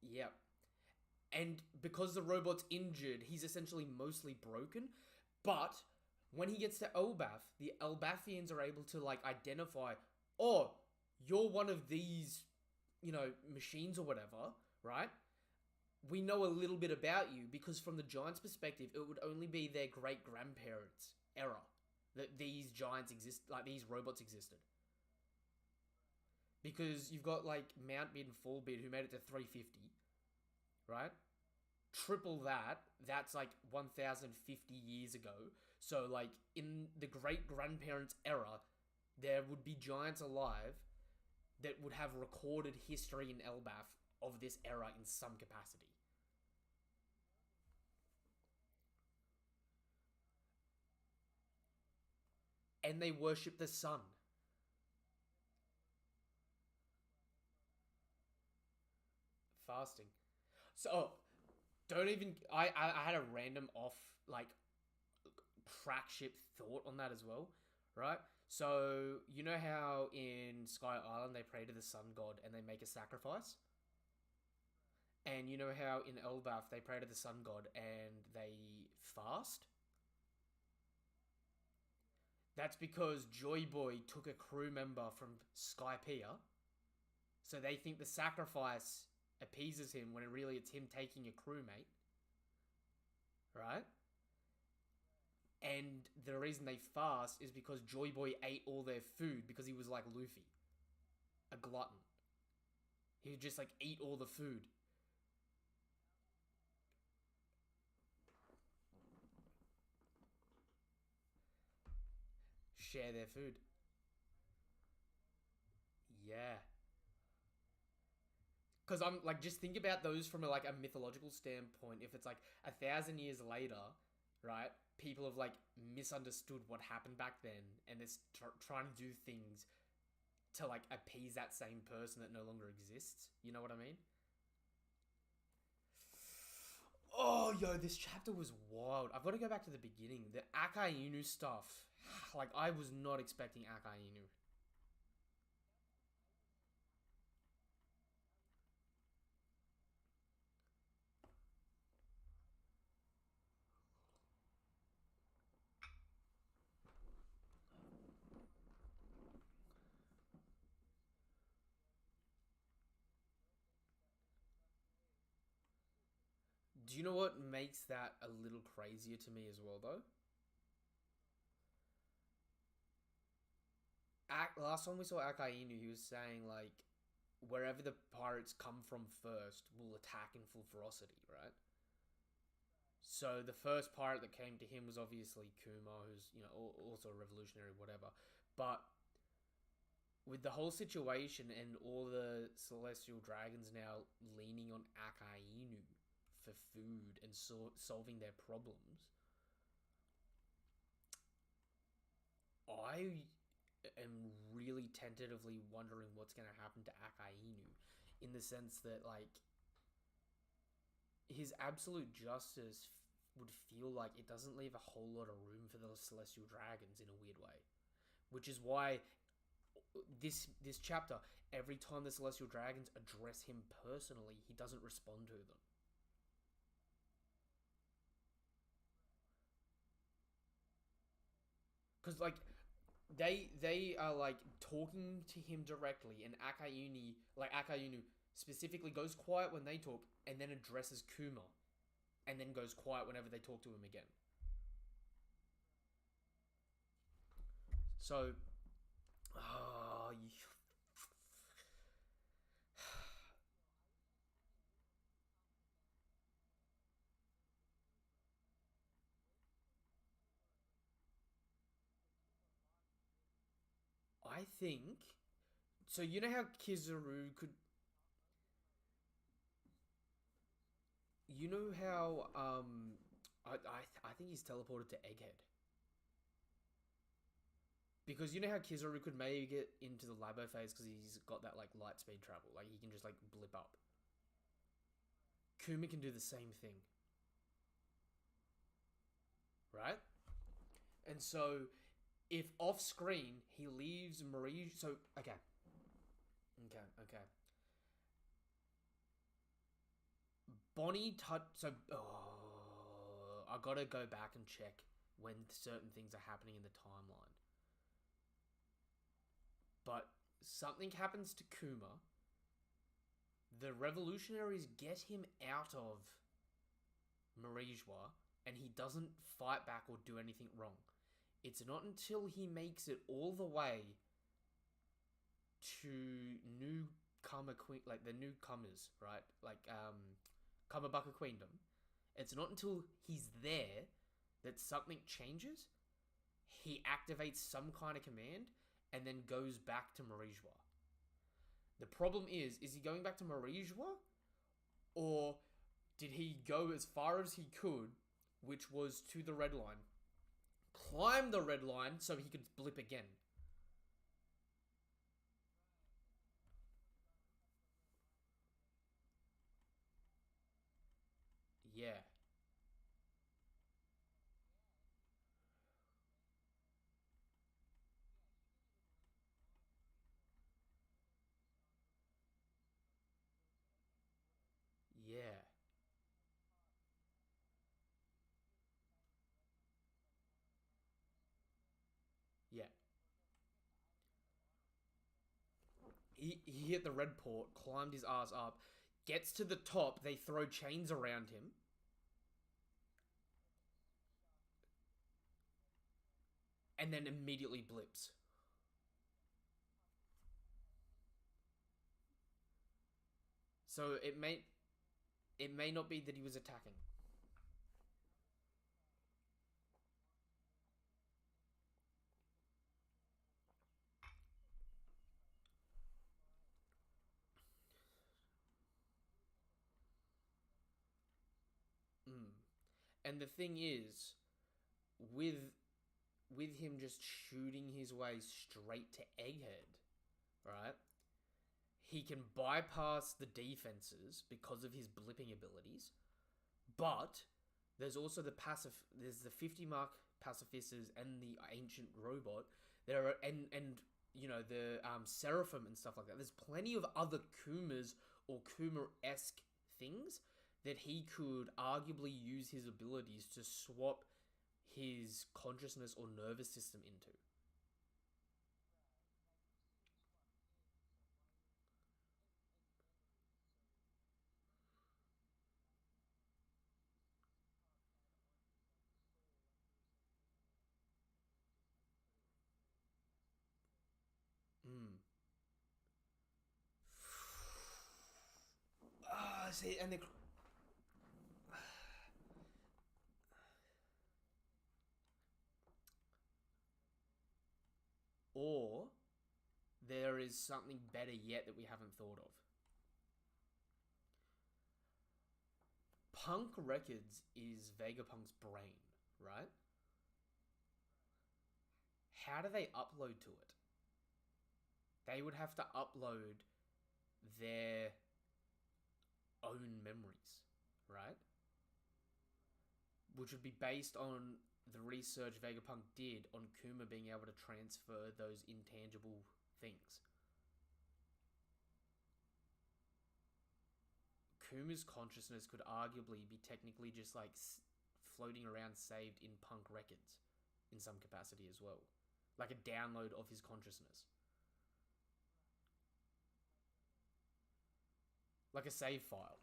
Yep. And because the robot's injured, he's essentially mostly broken. But when he gets to Elbaf, the Elbathians are able to like identify, oh, you're one of these, machines or whatever, right? We know a little bit about you, because from the giants' perspective, it would only be their great grandparents' era that these giants exist, like these robots existed. Because you've got like Mount Bid and Fall Bid who made it to 350, right? Triple that, that's like 1050 years ago. So like in the great grandparents' era, there would be giants alive that would have recorded history in Elbaf of this era in some capacity. and they worship the sun. Fasting. So, don't even. I had a random off, like, crack ship thought on that as well, right? So, you know how in Sky Island they pray to the sun god and they make a sacrifice? And you know how in Elbaf they pray to the sun god and they fast? That's because Joy Boy took a crew member from Skypiea, so they think the sacrifice appeases him when really it's him taking a crewmate, right? And the reason they fast is because Joy Boy ate all their food because he was like Luffy, a glutton. He would just like eat all the food. Share their food. Yeah. Because I'm like, just think about those from a mythological standpoint. If it's like 1,000 years later, right? People have like misunderstood what happened back then, and they're trying to do things to like appease that same person that no longer exists. You know what I mean? Oh, yo, this chapter was wild. I've got to go back to the beginning. The Akainu Inu stuff. Like, I was not expecting Akainu. Inu. Do you know what makes that a little crazier to me as well, though? Last time we saw Akainu, he was saying, like, wherever the pirates come from first will attack in full ferocity, right? So the first pirate that came to him was obviously Kuma, who's, also a revolutionary, whatever. But with the whole situation and all the celestial dragons now leaning on Akainu for food and solving their problems, I am really tentatively wondering what's going to happen to Akainu, in the sense that, like, his absolute justice would feel like it doesn't leave a whole lot of room for those celestial dragons in a weird way, which is why this chapter, every time the celestial dragons address him personally, he doesn't respond to them. Because, like, they are like talking to him directly, and Akainu specifically goes quiet when they talk, and then addresses Kuma, and then goes quiet whenever they talk to him again. So, oh, I think so. You know how Kizaru could. You know how I think he's teleported to Egghead. Because you know how Kizaru could maybe get into the Labo phase because he's got that like light speed travel, like he can just like blip up. Kuma can do the same thing, right? And so, if off screen he leaves Marie, so okay. Bonnie touch. So, I gotta go back and check when certain things are happening in the timeline. But something happens to Kuma. The revolutionaries get him out of Marijwa, and he doesn't fight back or do anything wrong. It's not until he makes it all the way to New Kama Queen, like the newcomers, right? Like Kamabaka Queendom. It's not until he's there that something changes. He activates some kind of command and then goes back to Marijwa. The problem is he going back to Marijwa, or did he go as far as he could, which was to the Red Line, climb the red line so he could blip again. Yeah. Yeah. Yeah. He hit the red port, climbed his ass up, gets to the top, they throw chains around him. And then immediately blips. So it may not be that he was attacking. Mm. And the thing is, with with him just shooting his way straight to Egghead, right? He can bypass the defenses because of his blipping abilities, but there's also there's the 50 mark pacifistas and the ancient robot. There are and you know the seraphim and stuff like that. There's plenty of other Kumas or Kuma-esque things that he could arguably use his abilities to swap his consciousness or nervous system into. Mm. See, and the or there is something better yet that we haven't thought of. Punk Records is Vegapunk's brain, right? How do they upload to it? They would have to upload their own memories, right? Which would be based on the research Vegapunk did on Kuma being able to transfer those intangible things. Kuma's consciousness could arguably be technically just like floating around saved in Punk Records in some capacity as well. Like a download of his consciousness. Like a save file.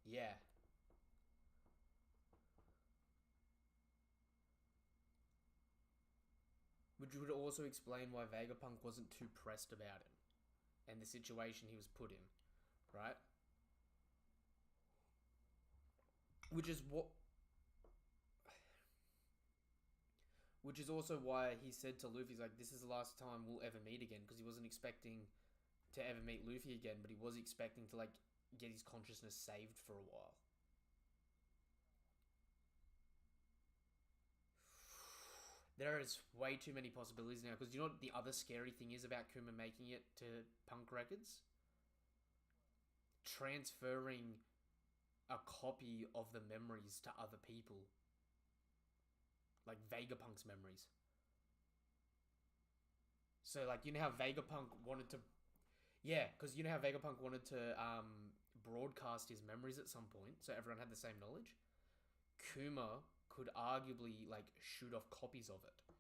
Yeah. Which would also explain why Vegapunk wasn't too pressed about him and the situation he was put in, right? Which is what. Which is also why he said to Luffy, he's like, this is the last time we'll ever meet again, because he wasn't expecting to ever meet Luffy again, but he was expecting to, like, get his consciousness saved for a while. There is way too many possibilities now, because you know what the other scary thing is about Kuma making it to Punk Records? Transferring a copy of the memories to other people. Like Vegapunk's memories. So, like, you know how Vegapunk wanted to... Yeah, because you know how Vegapunk wanted to broadcast his memories at some point, so everyone had the same knowledge? Kuma could arguably, like, shoot off copies of it.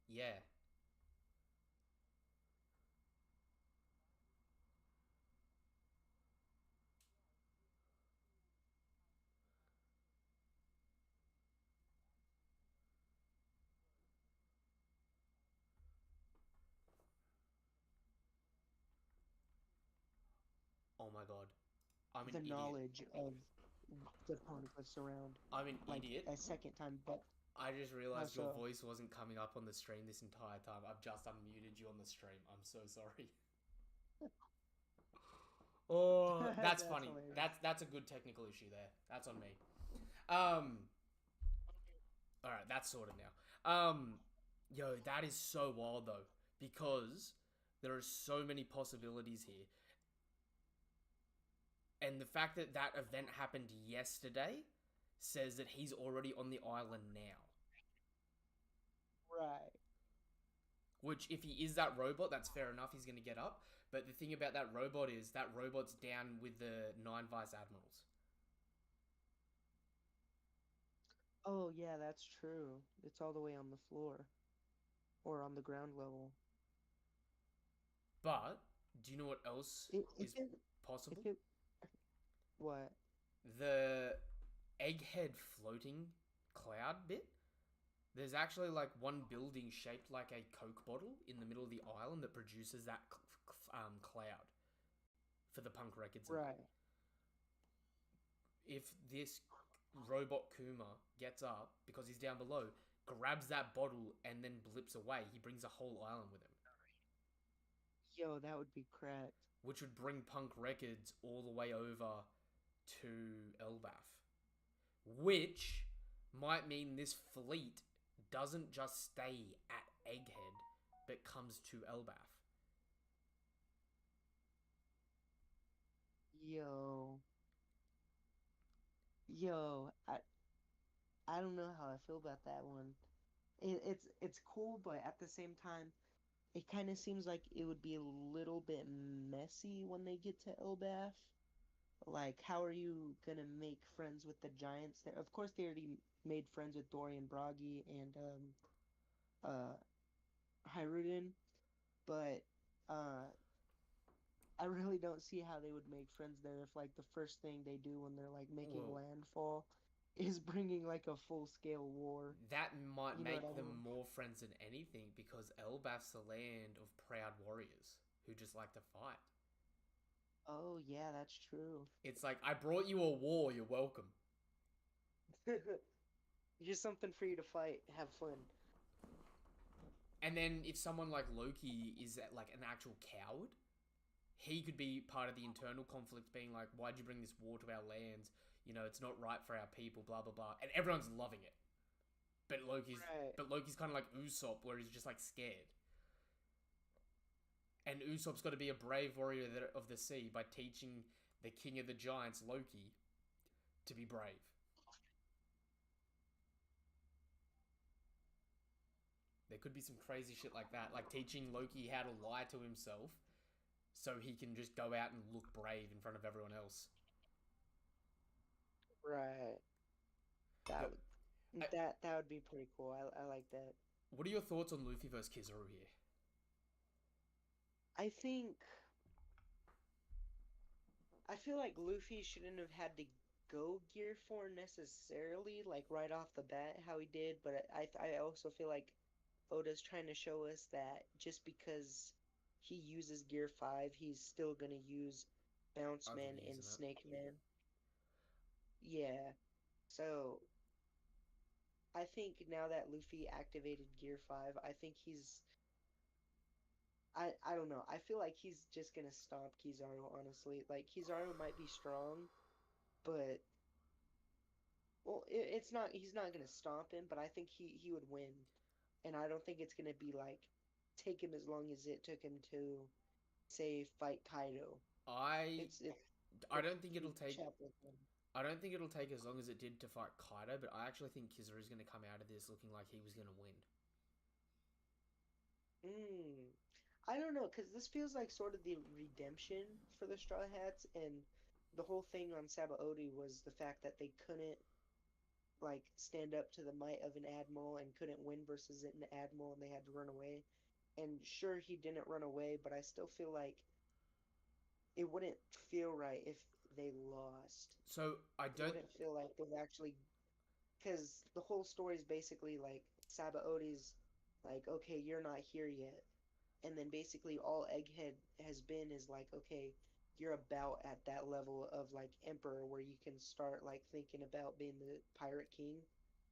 Yeah. Oh my god. I'm an the idiot. knowledge of the poneglyphs around I'm an like idiot. a second time. But I just how realized your so? voice wasn't coming up on the stream this entire time. I've just unmuted you on the stream. I'm so sorry. Oh, that's That's funny. hilarious. That's a good technical issue there. That's on me. Um, all right, that's sorted now. Yo, that is so wild though because there are so many possibilities here, and the fact that that event happened yesterday says that he's already on the island now. Right. Which, if he is that robot, that's fair enough. He's gonna get up. But the thing about that robot is that robot's down with the 9 vice admirals. Oh yeah, that's true. It's all the way on the floor or on the ground level. But do you know what else If is it if possible? it what? The egghead floating cloud bit. There's actually like one building shaped like a Coke bottle in the middle of the island that produces that cloud for the punk records and that. Right. If this robot Kuma gets up because he's down below, grabs that bottle and then blips away, he brings a whole island with him, Yo, that would be cracked. which would bring punk records all the way over to Elbaf, which might mean this fleet doesn't just stay at Egghead, but comes to Elbaf. Yo. Yo, I don't know how I feel about that one. It's cool, but at the same time, it kind of seems like it would be a little bit messy when they get to Elbaf. Like, how are you gonna make friends with the giants there? Of course, they already made friends with Dorian Bragi and uh Hyruden, but uh I really don't see how they would make friends there if like the first thing they do when they're like making Well, landfall is bringing like a full-scale war. that might You know what I make them mean? more friends than anything because Elbaf's the land of proud warriors who just like to fight. Oh yeah, that's true. It's like, I brought you a war, you're welcome. Just something for you to fight, have fun. And then if someone like Loki is like an actual coward, he could be part of the internal conflict, being like, "Why'd you bring this war to our lands? You know, it's not right for our people." Blah blah blah, and everyone's loving it. But Loki's Right. but Loki's kind of like Usopp, where he's just like scared. And Usopp's got to be a brave warrior of the sea by teaching the king of the giants, Loki, to be brave. There could be some crazy shit like that, like teaching Loki how to lie to himself so he can just go out and look brave in front of everyone else. Right. Yo, That would I, that would be pretty cool. I like that. what are your thoughts on Luffy versus Kizaru here? I think I feel like Luffy shouldn't have had to go Gear 4 necessarily, like right off the bat, how he did, but I also feel like Oda's trying to show us that just because he uses Gear 5, he's still gonna use Bounce Other Man views and in it. Snake Man. Yeah. So I think now that Luffy activated Gear 5, I think I don't know. I feel like he's just gonna stomp Kizaru, honestly. Like Kizaru might be strong, but well, it's not. He's not gonna stomp him, but I think he would win, and I don't think it's gonna be like take him as long as it took him to say fight Kaido. I It's I it's don't think it'll pretty take chapter one. I don't think it'll take as long as it did to fight Kaido, but I actually think Kizaru's going to come out of this looking like he was going to win. Mm. I don't know, because this feels like sort of the redemption for the Straw Hats, and the whole thing on Sabaody was the fact that they couldn't like stand up to the might of an admiral and couldn't win versus an admiral, and they had to run away. And sure, he didn't run away, but I still feel like it wouldn't feel right if they lost. So I It don't. wouldn't feel like they actually, because the whole story is basically like Sabaody's like, okay, you're not here yet, and then basically all Egghead has been is like, okay, you're about at that level of like Emperor where you can start like thinking about being the Pirate King.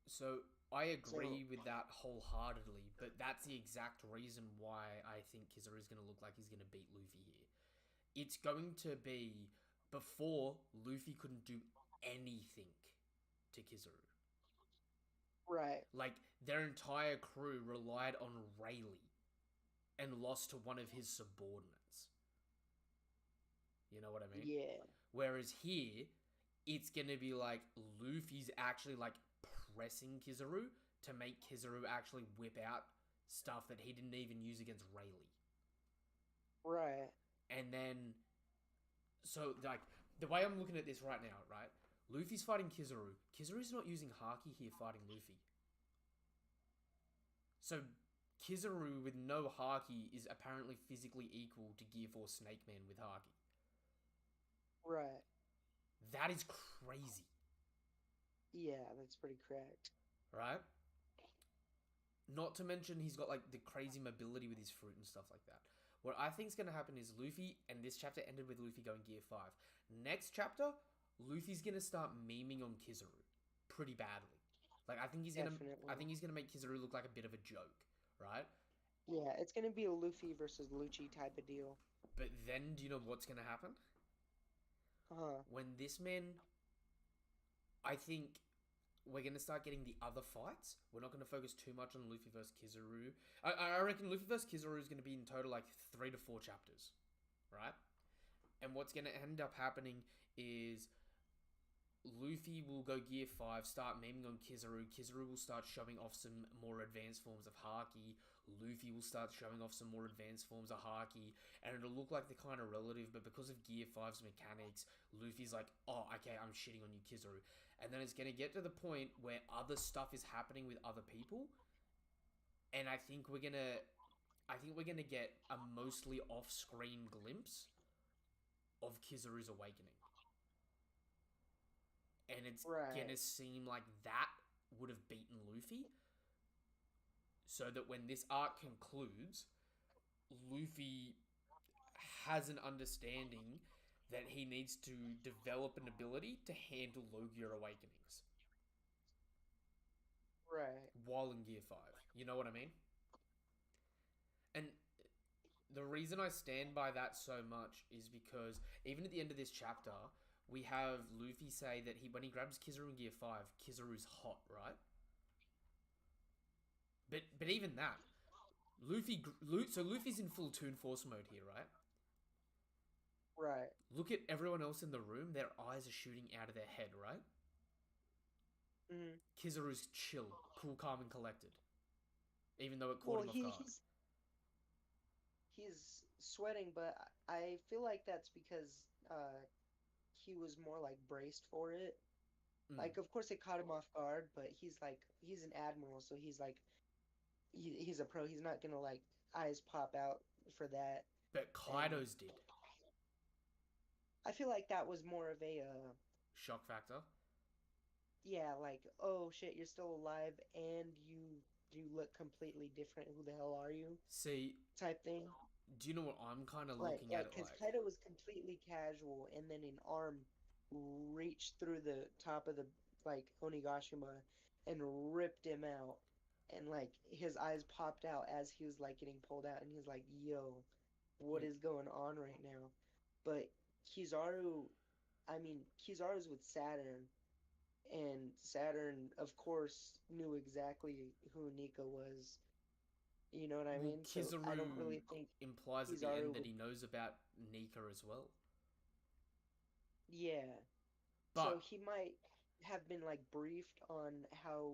So I So, agree with that wholeheartedly, but that's the exact reason why I think Kizaru's going to look like he's going to beat Luffy here. it's going to be before Luffy couldn't do anything to Kizaru. Right. Like, their entire crew relied on Rayleigh and lost to one of his subordinates. You know what I mean? Yeah. Whereas here, it's gonna be like Luffy's actually like pressing Kizaru to make Kizaru actually whip out stuff that he didn't even use against Rayleigh. Right. And then, so like the way I'm looking at this right now, right? Luffy's fighting Kizaru. Kizaru's not using Haki here fighting Luffy. So Kizaru with no Haki is apparently physically equal to Gear 4 Snake Man with Haki. Right. That is crazy, Yeah, that's pretty correct. right? Not to mention he's got like the crazy mobility with his fruit and stuff like that. What I think is going to happen is Luffy, and this chapter ended with Luffy going Gear 5. Next chapter, Luffy's going to start memeing on Kizaru pretty badly. Like I think he's gonna make Kizaru look like a bit of a joke, right? Yeah, it's gonna be a Luffy versus Lucci type of deal. But then, do you know what's gonna happen? Uh-huh. When this man, I think we're gonna start getting the other fights. We're not gonna focus too much on Luffy versus Kizaru. I reckon Luffy versus Kizaru is gonna be in total like 3 to 4 chapters, right? And what's gonna end up happening is Luffy will go Gear 5, start memeing on Kizaru. Kizaru will start showing off some more advanced forms of Haki. Luffy will start showing off some more advanced forms of Haki. And it'll look like they're kind of relative, but because of Gear 5's mechanics, Luffy's like, oh, okay, I'm shitting on you, Kizaru. And then it's going to get to the point where other stuff is happening with other people. And I think we're going to get a mostly off-screen glimpse of Kizaru's awakening. And it's gonna seem like that would have beaten Luffy. So that when this arc concludes, Luffy has an understanding that he needs to develop an ability to handle Logia awakenings. Right. While in Gear 5. You know what I mean? And the reason I stand by that so much is because even at the end of this chapter, we have Luffy say that when he grabs Kizaru in Gear 5, Kizaru's hot, right? But even that, so Luffy's in full Toon Force mode here, right? Right. Look at everyone else in the room, their eyes are shooting out of their head, right? Mm-hmm. Kizaru's chill, cool, calm, and collected. Even though it caught him off guard. He's sweating, but I feel like that's because he was more like braced for it. Like, of course, it caught him off guard, but he's an admiral, so he's like, he's a pro. He's not gonna like eyes pop out for that. But Kaido's did. I feel like that was more of a shock factor. Yeah, like, oh shit, you're still alive, and you look completely different. Who the hell are you? See, type thing. Do you know what I'm kind of looking at? Because Kaido was completely casual, and then an arm reached through the top of the Onigashima and ripped him out, and like his eyes popped out as he was like getting pulled out, and he's like, "Yo, what is going on right now?" But Kizaru's with Saturn, and Saturn, of course, knew exactly who Nika was. You know what I mean? Kizaru so I don't really think implies Kizaru at the end that he knows about Nika as well. Yeah. But so he might have been like briefed on how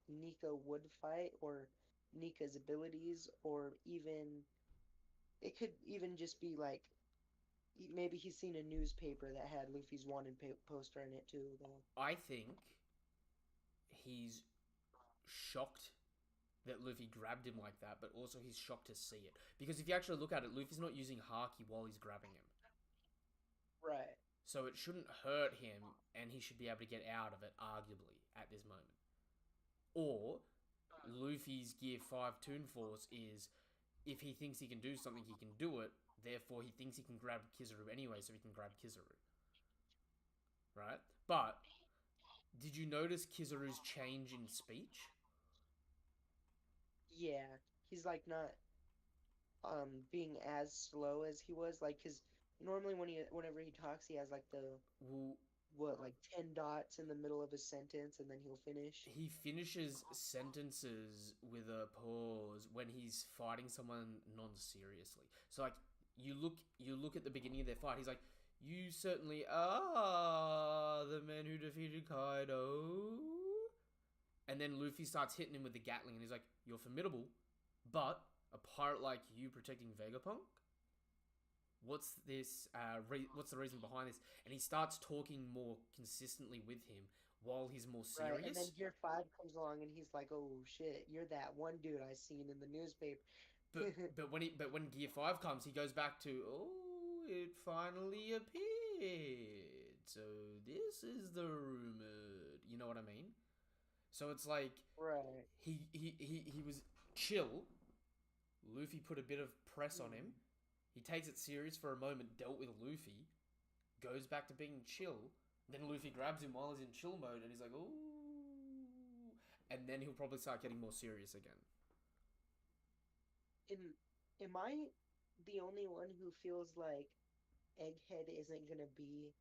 Nika would fight, or Nika's abilities, or even it could even just be like maybe he's seen a newspaper that had Luffy's wanted poster in it too, though. I think he's shocked that Luffy grabbed him like that, but also he's shocked to see it. Because if you actually look at it, Luffy's not using Haki while he's grabbing him. Right. So it shouldn't hurt him, and he should be able to get out of it, arguably, at this moment. Or, Luffy's Gear 5 Toon Force is, if he thinks he can do something, he can do it, therefore he thinks he can grab Kizaru anyway, so he can grab Kizaru. Right? But, did you notice Kizaru's change in speech? Yeah, he's like not being as slow as he was, like, because Normally whenever he talks, he has like the Well, what like 10 dots in the middle of a sentence, and then he'll finish. he finishes sentences with a pause when he's fighting someone non-seriously. So like you look at the beginning of their fight. He's like, "You certainly are the man who defeated Kaido." And then Luffy starts hitting him with the Gatling, and he's like, "You're formidable, but a pirate like you protecting Vegapunk? What's this? What's the reason behind this?" And he starts talking more consistently with him while he's more Right, and then serious. Gear 5 comes along and he's like, "Oh shit, you're that one dude I seen in the newspaper." But when Gear 5 comes, he goes back to, "Oh, it finally appeared. So this is the rumored." You know what I mean? So it's like Right. he was chill. Luffy put a bit of press on him. Hmm. He takes it serious for a moment, dealt with Luffy, goes back to being chill. Then Luffy grabs him while he's in chill mode, and he's like, "Ooh," and then he'll probably start getting more serious again. Am I the only one who feels like Egghead isn't gonna be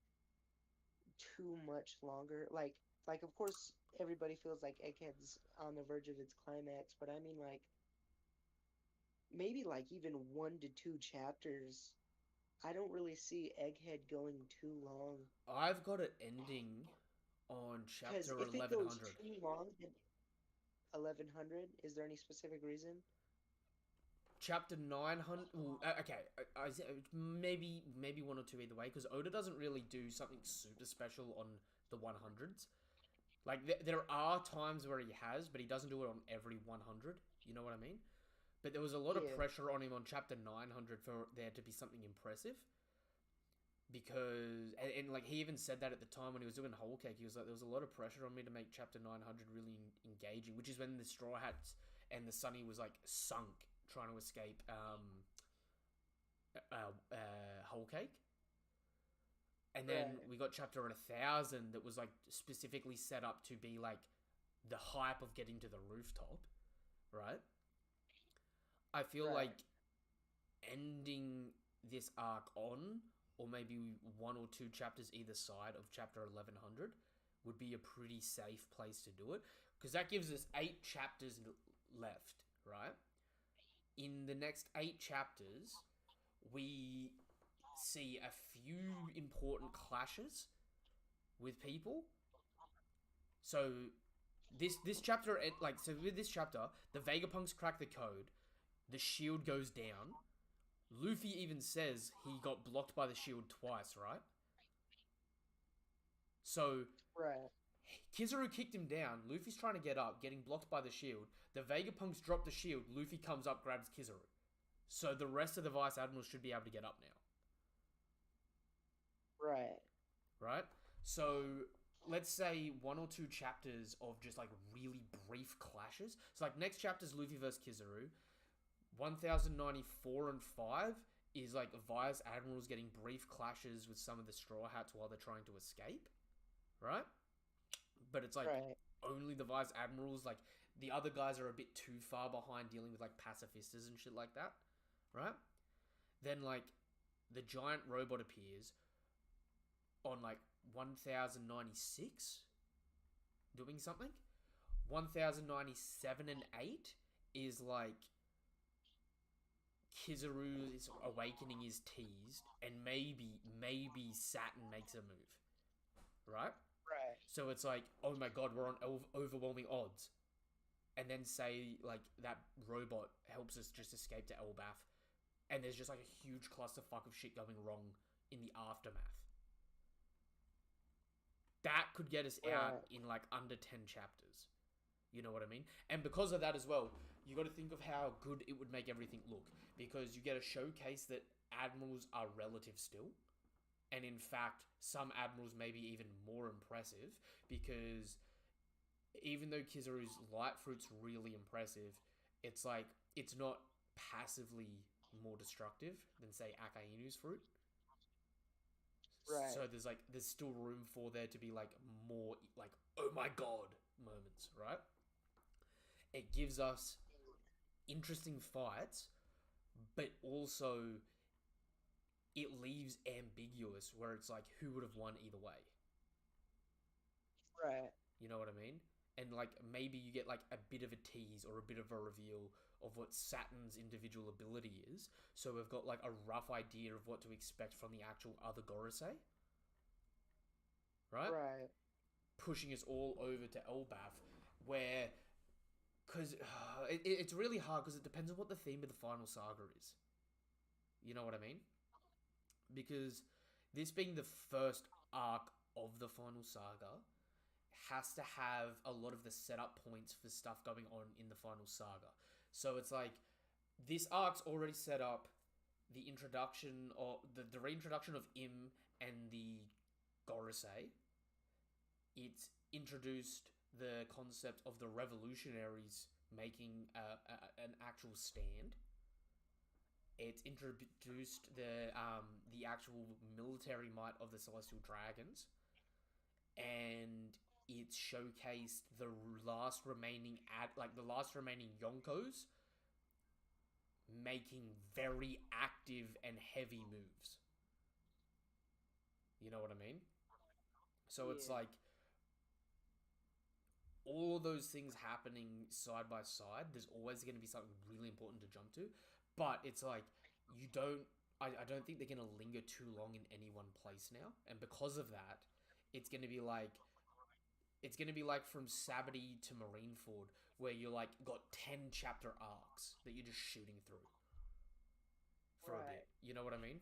too much longer? Like of course everybody feels like Egghead's on the verge of its climax, but I mean like maybe like even 1 to 2 chapters. I don't really see Egghead going too long. I've got it ending on Because chapter if it goes 1100. too long, then 1100, is there any specific reason? Chapter 900. Well, okay, maybe one or two either way, because Oda doesn't really do something super special on the 100s. Like, there are times where he has, but he doesn't do it on every 100. You know what I mean? But there was a lot of Yeah, pressure on him on chapter 900 for there to be something impressive. Because, and like, he even said that at the time when he was doing Whole Cake. He was like, there was a lot of pressure on me to make chapter 900 really engaging, which is when the Straw Hats and the Sunny was like sunk trying to escape Whole Cake. And then right. we got chapter 1000 that was like specifically set up to be like the hype of getting to the rooftop, right? I feel Right. like ending this arc on, or maybe one or two chapters either side of chapter 1100, would be a pretty safe place to do it, because that gives us 8 chapters left, right? In the next 8 chapters, we see a few important clashes with people. So this chapter, like, so with this chapter, the Vegapunks crack the code, the shield goes down. Luffy even says he got blocked by the shield twice, right? So Right. Kizaru kicked him down. Luffy's trying to get up, getting blocked by the shield. The Vegapunks drop the shield. Luffy comes up, grabs Kizaru. So the rest of the Vice Admirals should be able to get up now, Right. right? So let's say one or two chapters of just like really brief clashes. So like next chapter's Luffy versus Kizaru. 1094 and 5 is like Vice Admirals getting brief clashes with some of the Straw Hats while they're trying to escape, right? But it's like Right. only the Vice Admirals, like the other guys are a bit too far behind dealing with like pacifistas and shit like that, right? Then like the giant robot appears on like 1096 doing something. 1097 and 8 is like Kizaru's awakening is teased, and maybe Saturn makes a move, right? Right. So it's like, oh my god, we're on overwhelming odds, and then say like that robot helps us just escape to Elbaf, and there's just like a huge clusterfuck of shit going wrong in the aftermath. That could get us out Right. in like under 10 chapters. You know what I mean? And because of that as well, you got to think of how good it would make everything look, because you get a showcase that admirals are relative still. And in fact, some admirals may be even more impressive, because even though Kizaru's light fruit's really impressive, it's like it's not passively more destructive than say Akainu's fruit. So Right. there's still room for there to be like more like oh my god moments, right? It gives us interesting fights, but also it leaves ambiguous where it's like who would have won either way. Right. You know what I mean? And like maybe you get like a bit of a tease or a bit of a reveal of what Saturn's individual ability is. So we've got like a rough idea of what to expect from the actual other Gorosei. Right? Right. Pushing us all over to Elbaf, where because it's really hard because it depends on what the theme of the final saga is. You know what I mean? Because this being the first arc of the final saga has to have a lot of the setup points for stuff going on in the final saga. So it's like this arc's already set up the introduction or the reintroduction of Im and the Gorosei. It's introduced the concept of the revolutionaries making an actual stand. It's introduced the actual military might of the Celestial Dragons, and it's showcased the last remaining Yonkos making very active and heavy moves. You know what I mean? So it's Yeah. like all of those things happening side by side. There's always going to be something really important to jump to, but it's like you don't. I don't think they're going to linger too long in any one place now, and because of that, it's going to be like from Sabbaty to Marineford, where you're like got 10 chapter arcs that you're just shooting through for a bit. Right. You know what I mean?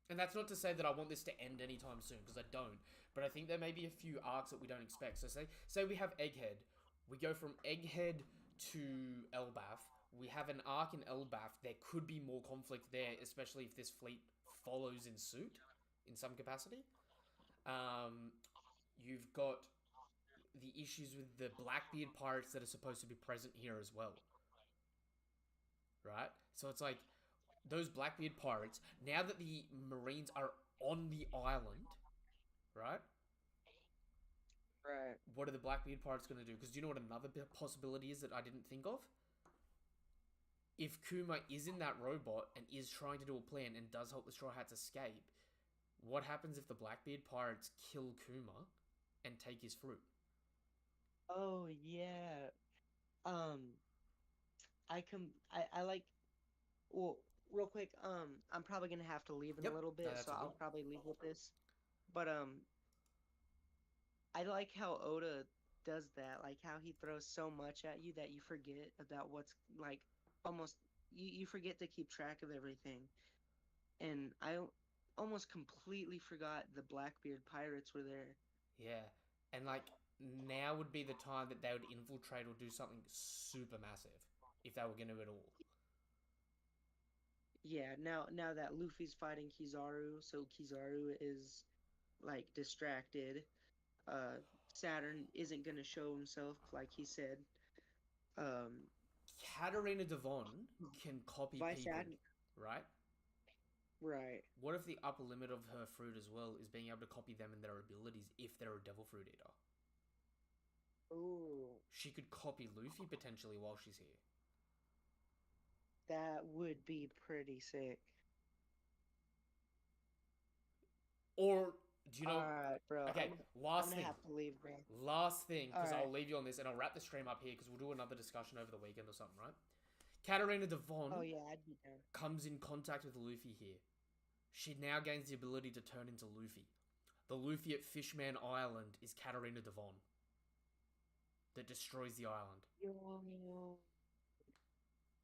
And that's not to say that I want this to end anytime soon, because I don't. But I think there may be a few arcs that we don't expect. So say we have Egghead. We go from Egghead to Elbaf. We have an arc in Elbaf. There could be more conflict there, especially if this fleet follows in suit in some capacity. You've got the issues with the Blackbeard pirates that are supposed to be present here as well. Right? So it's like those Blackbeard pirates, now that the Marines are on the island, right? Right. What are the Blackbeard pirates going to do? Because do you know what another possibility is that I didn't think of? If Kuma is in that robot and is trying to do a plan and does help the Straw Hats escape, what happens if the Blackbeard pirates kill Kuma and take his fruit? Oh yeah. Um, I like. Well, real quick. I'm probably gonna have to leave in a Yep, little no, bit, that's so all good. I'll probably leave with this. But I like how Oda does that. Like how he throws so much at you that you forget about what's like. Almost you forget to keep track of everything. And almost completely forgot the Blackbeard pirates were there. Yeah, and like now would be the time that they would infiltrate or do something super massive if they were going to at all. Yeah, now that Luffy's fighting Kizaru, so Kizaru is like distracted. Saturn isn't gonna show himself like he said. Um, Katarina Devon can copy by people, Saturn, right? right? What if the upper limit of her fruit as well is being able to copy them and their abilities if they're a devil fruit eater? Oh, She could copy Luffy potentially while she's here. that would be pretty sick. Or do you All know? right, bro. Okay, I'm last gonna thing. have to leave, bro. Last thing, All because right. I'll leave you on this and I'll wrap the stream up here because we'll do another discussion over the weekend or something, right? Katarina Oh Devon yeah, I'd be down. comes in contact with Luffy here. She now gains the ability to turn into Luffy. The Luffy at Fishman Island is Katarina Devon that destroys the island. Yo,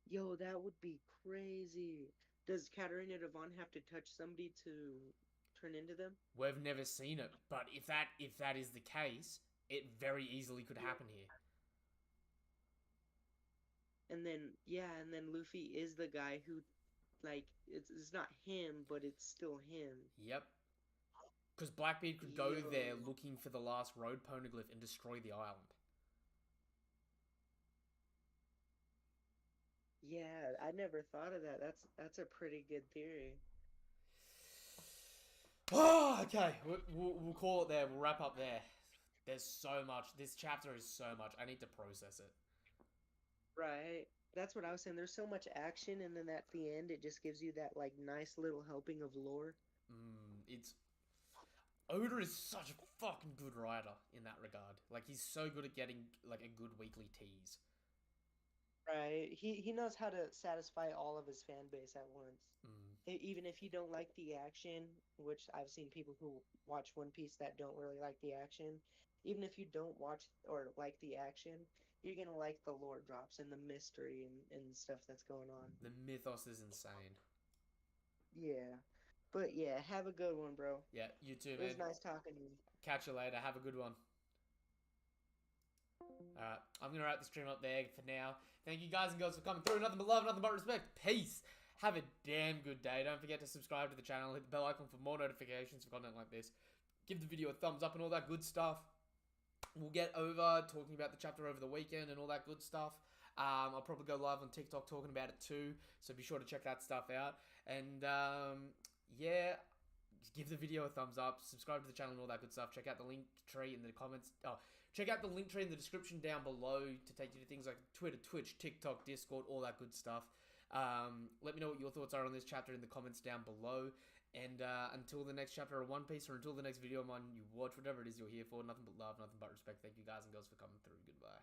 yo, that would be crazy. Does Katarina Devon have to touch somebody to turn into them? We've never seen it, but if that is the case, it very easily could happen here. And then yeah, and then Luffy is the guy who, like, it's not him, but it's still him. Yep. Because Blackbeard could go Yo, there looking for the last road poneglyph and destroy the island. yeah, I never thought of that. That's a pretty good theory. Oh, okay. We'll call it there. We'll wrap up there. There's so much. This chapter is so much. I need to process it. Right. That's what I was saying. There's so much action, and then at the end, it just gives you that like nice little helping of lore. It's Oda is such a fucking good writer in that regard. Like he's so good at getting like a good weekly tease. Right. He knows how to satisfy all of his fan base at once. Mm. Even if you don't like the action, which I've seen people who watch One Piece that don't really like the action, even if you don't watch or like the action, you're gonna like the lore drops and the mystery and stuff that's going on. The mythos is insane. Yeah. But yeah, have a good one, bro. Yeah, you too, It was man. nice talking to you. Catch you later. Have a good one. Alright, I'm going to wrap the stream up there for now. Thank you guys and girls for coming through. Nothing but love, nothing but respect. Peace. Have a damn good day. Don't forget to subscribe to the channel. Hit the bell icon for more notifications for content like this. Give the video a thumbs up and all that good stuff. We'll get over talking about the chapter over the weekend and all that good stuff. I'll probably go live on TikTok talking about it too. So be sure to check that stuff out. And yeah, give the video a thumbs up, subscribe to the channel and all that good stuff. Check out the link tree in the comments. Check out the link tree in the description down below to take you to things like Twitter, Twitch, TikTok, Discord, all that good stuff. Let me know what your thoughts are on this chapter in the comments down below. And until the next chapter of One Piece, or until the next video on you watch, whatever it is you're here for, nothing but love, nothing but respect. Thank you guys and girls for coming through. Goodbye.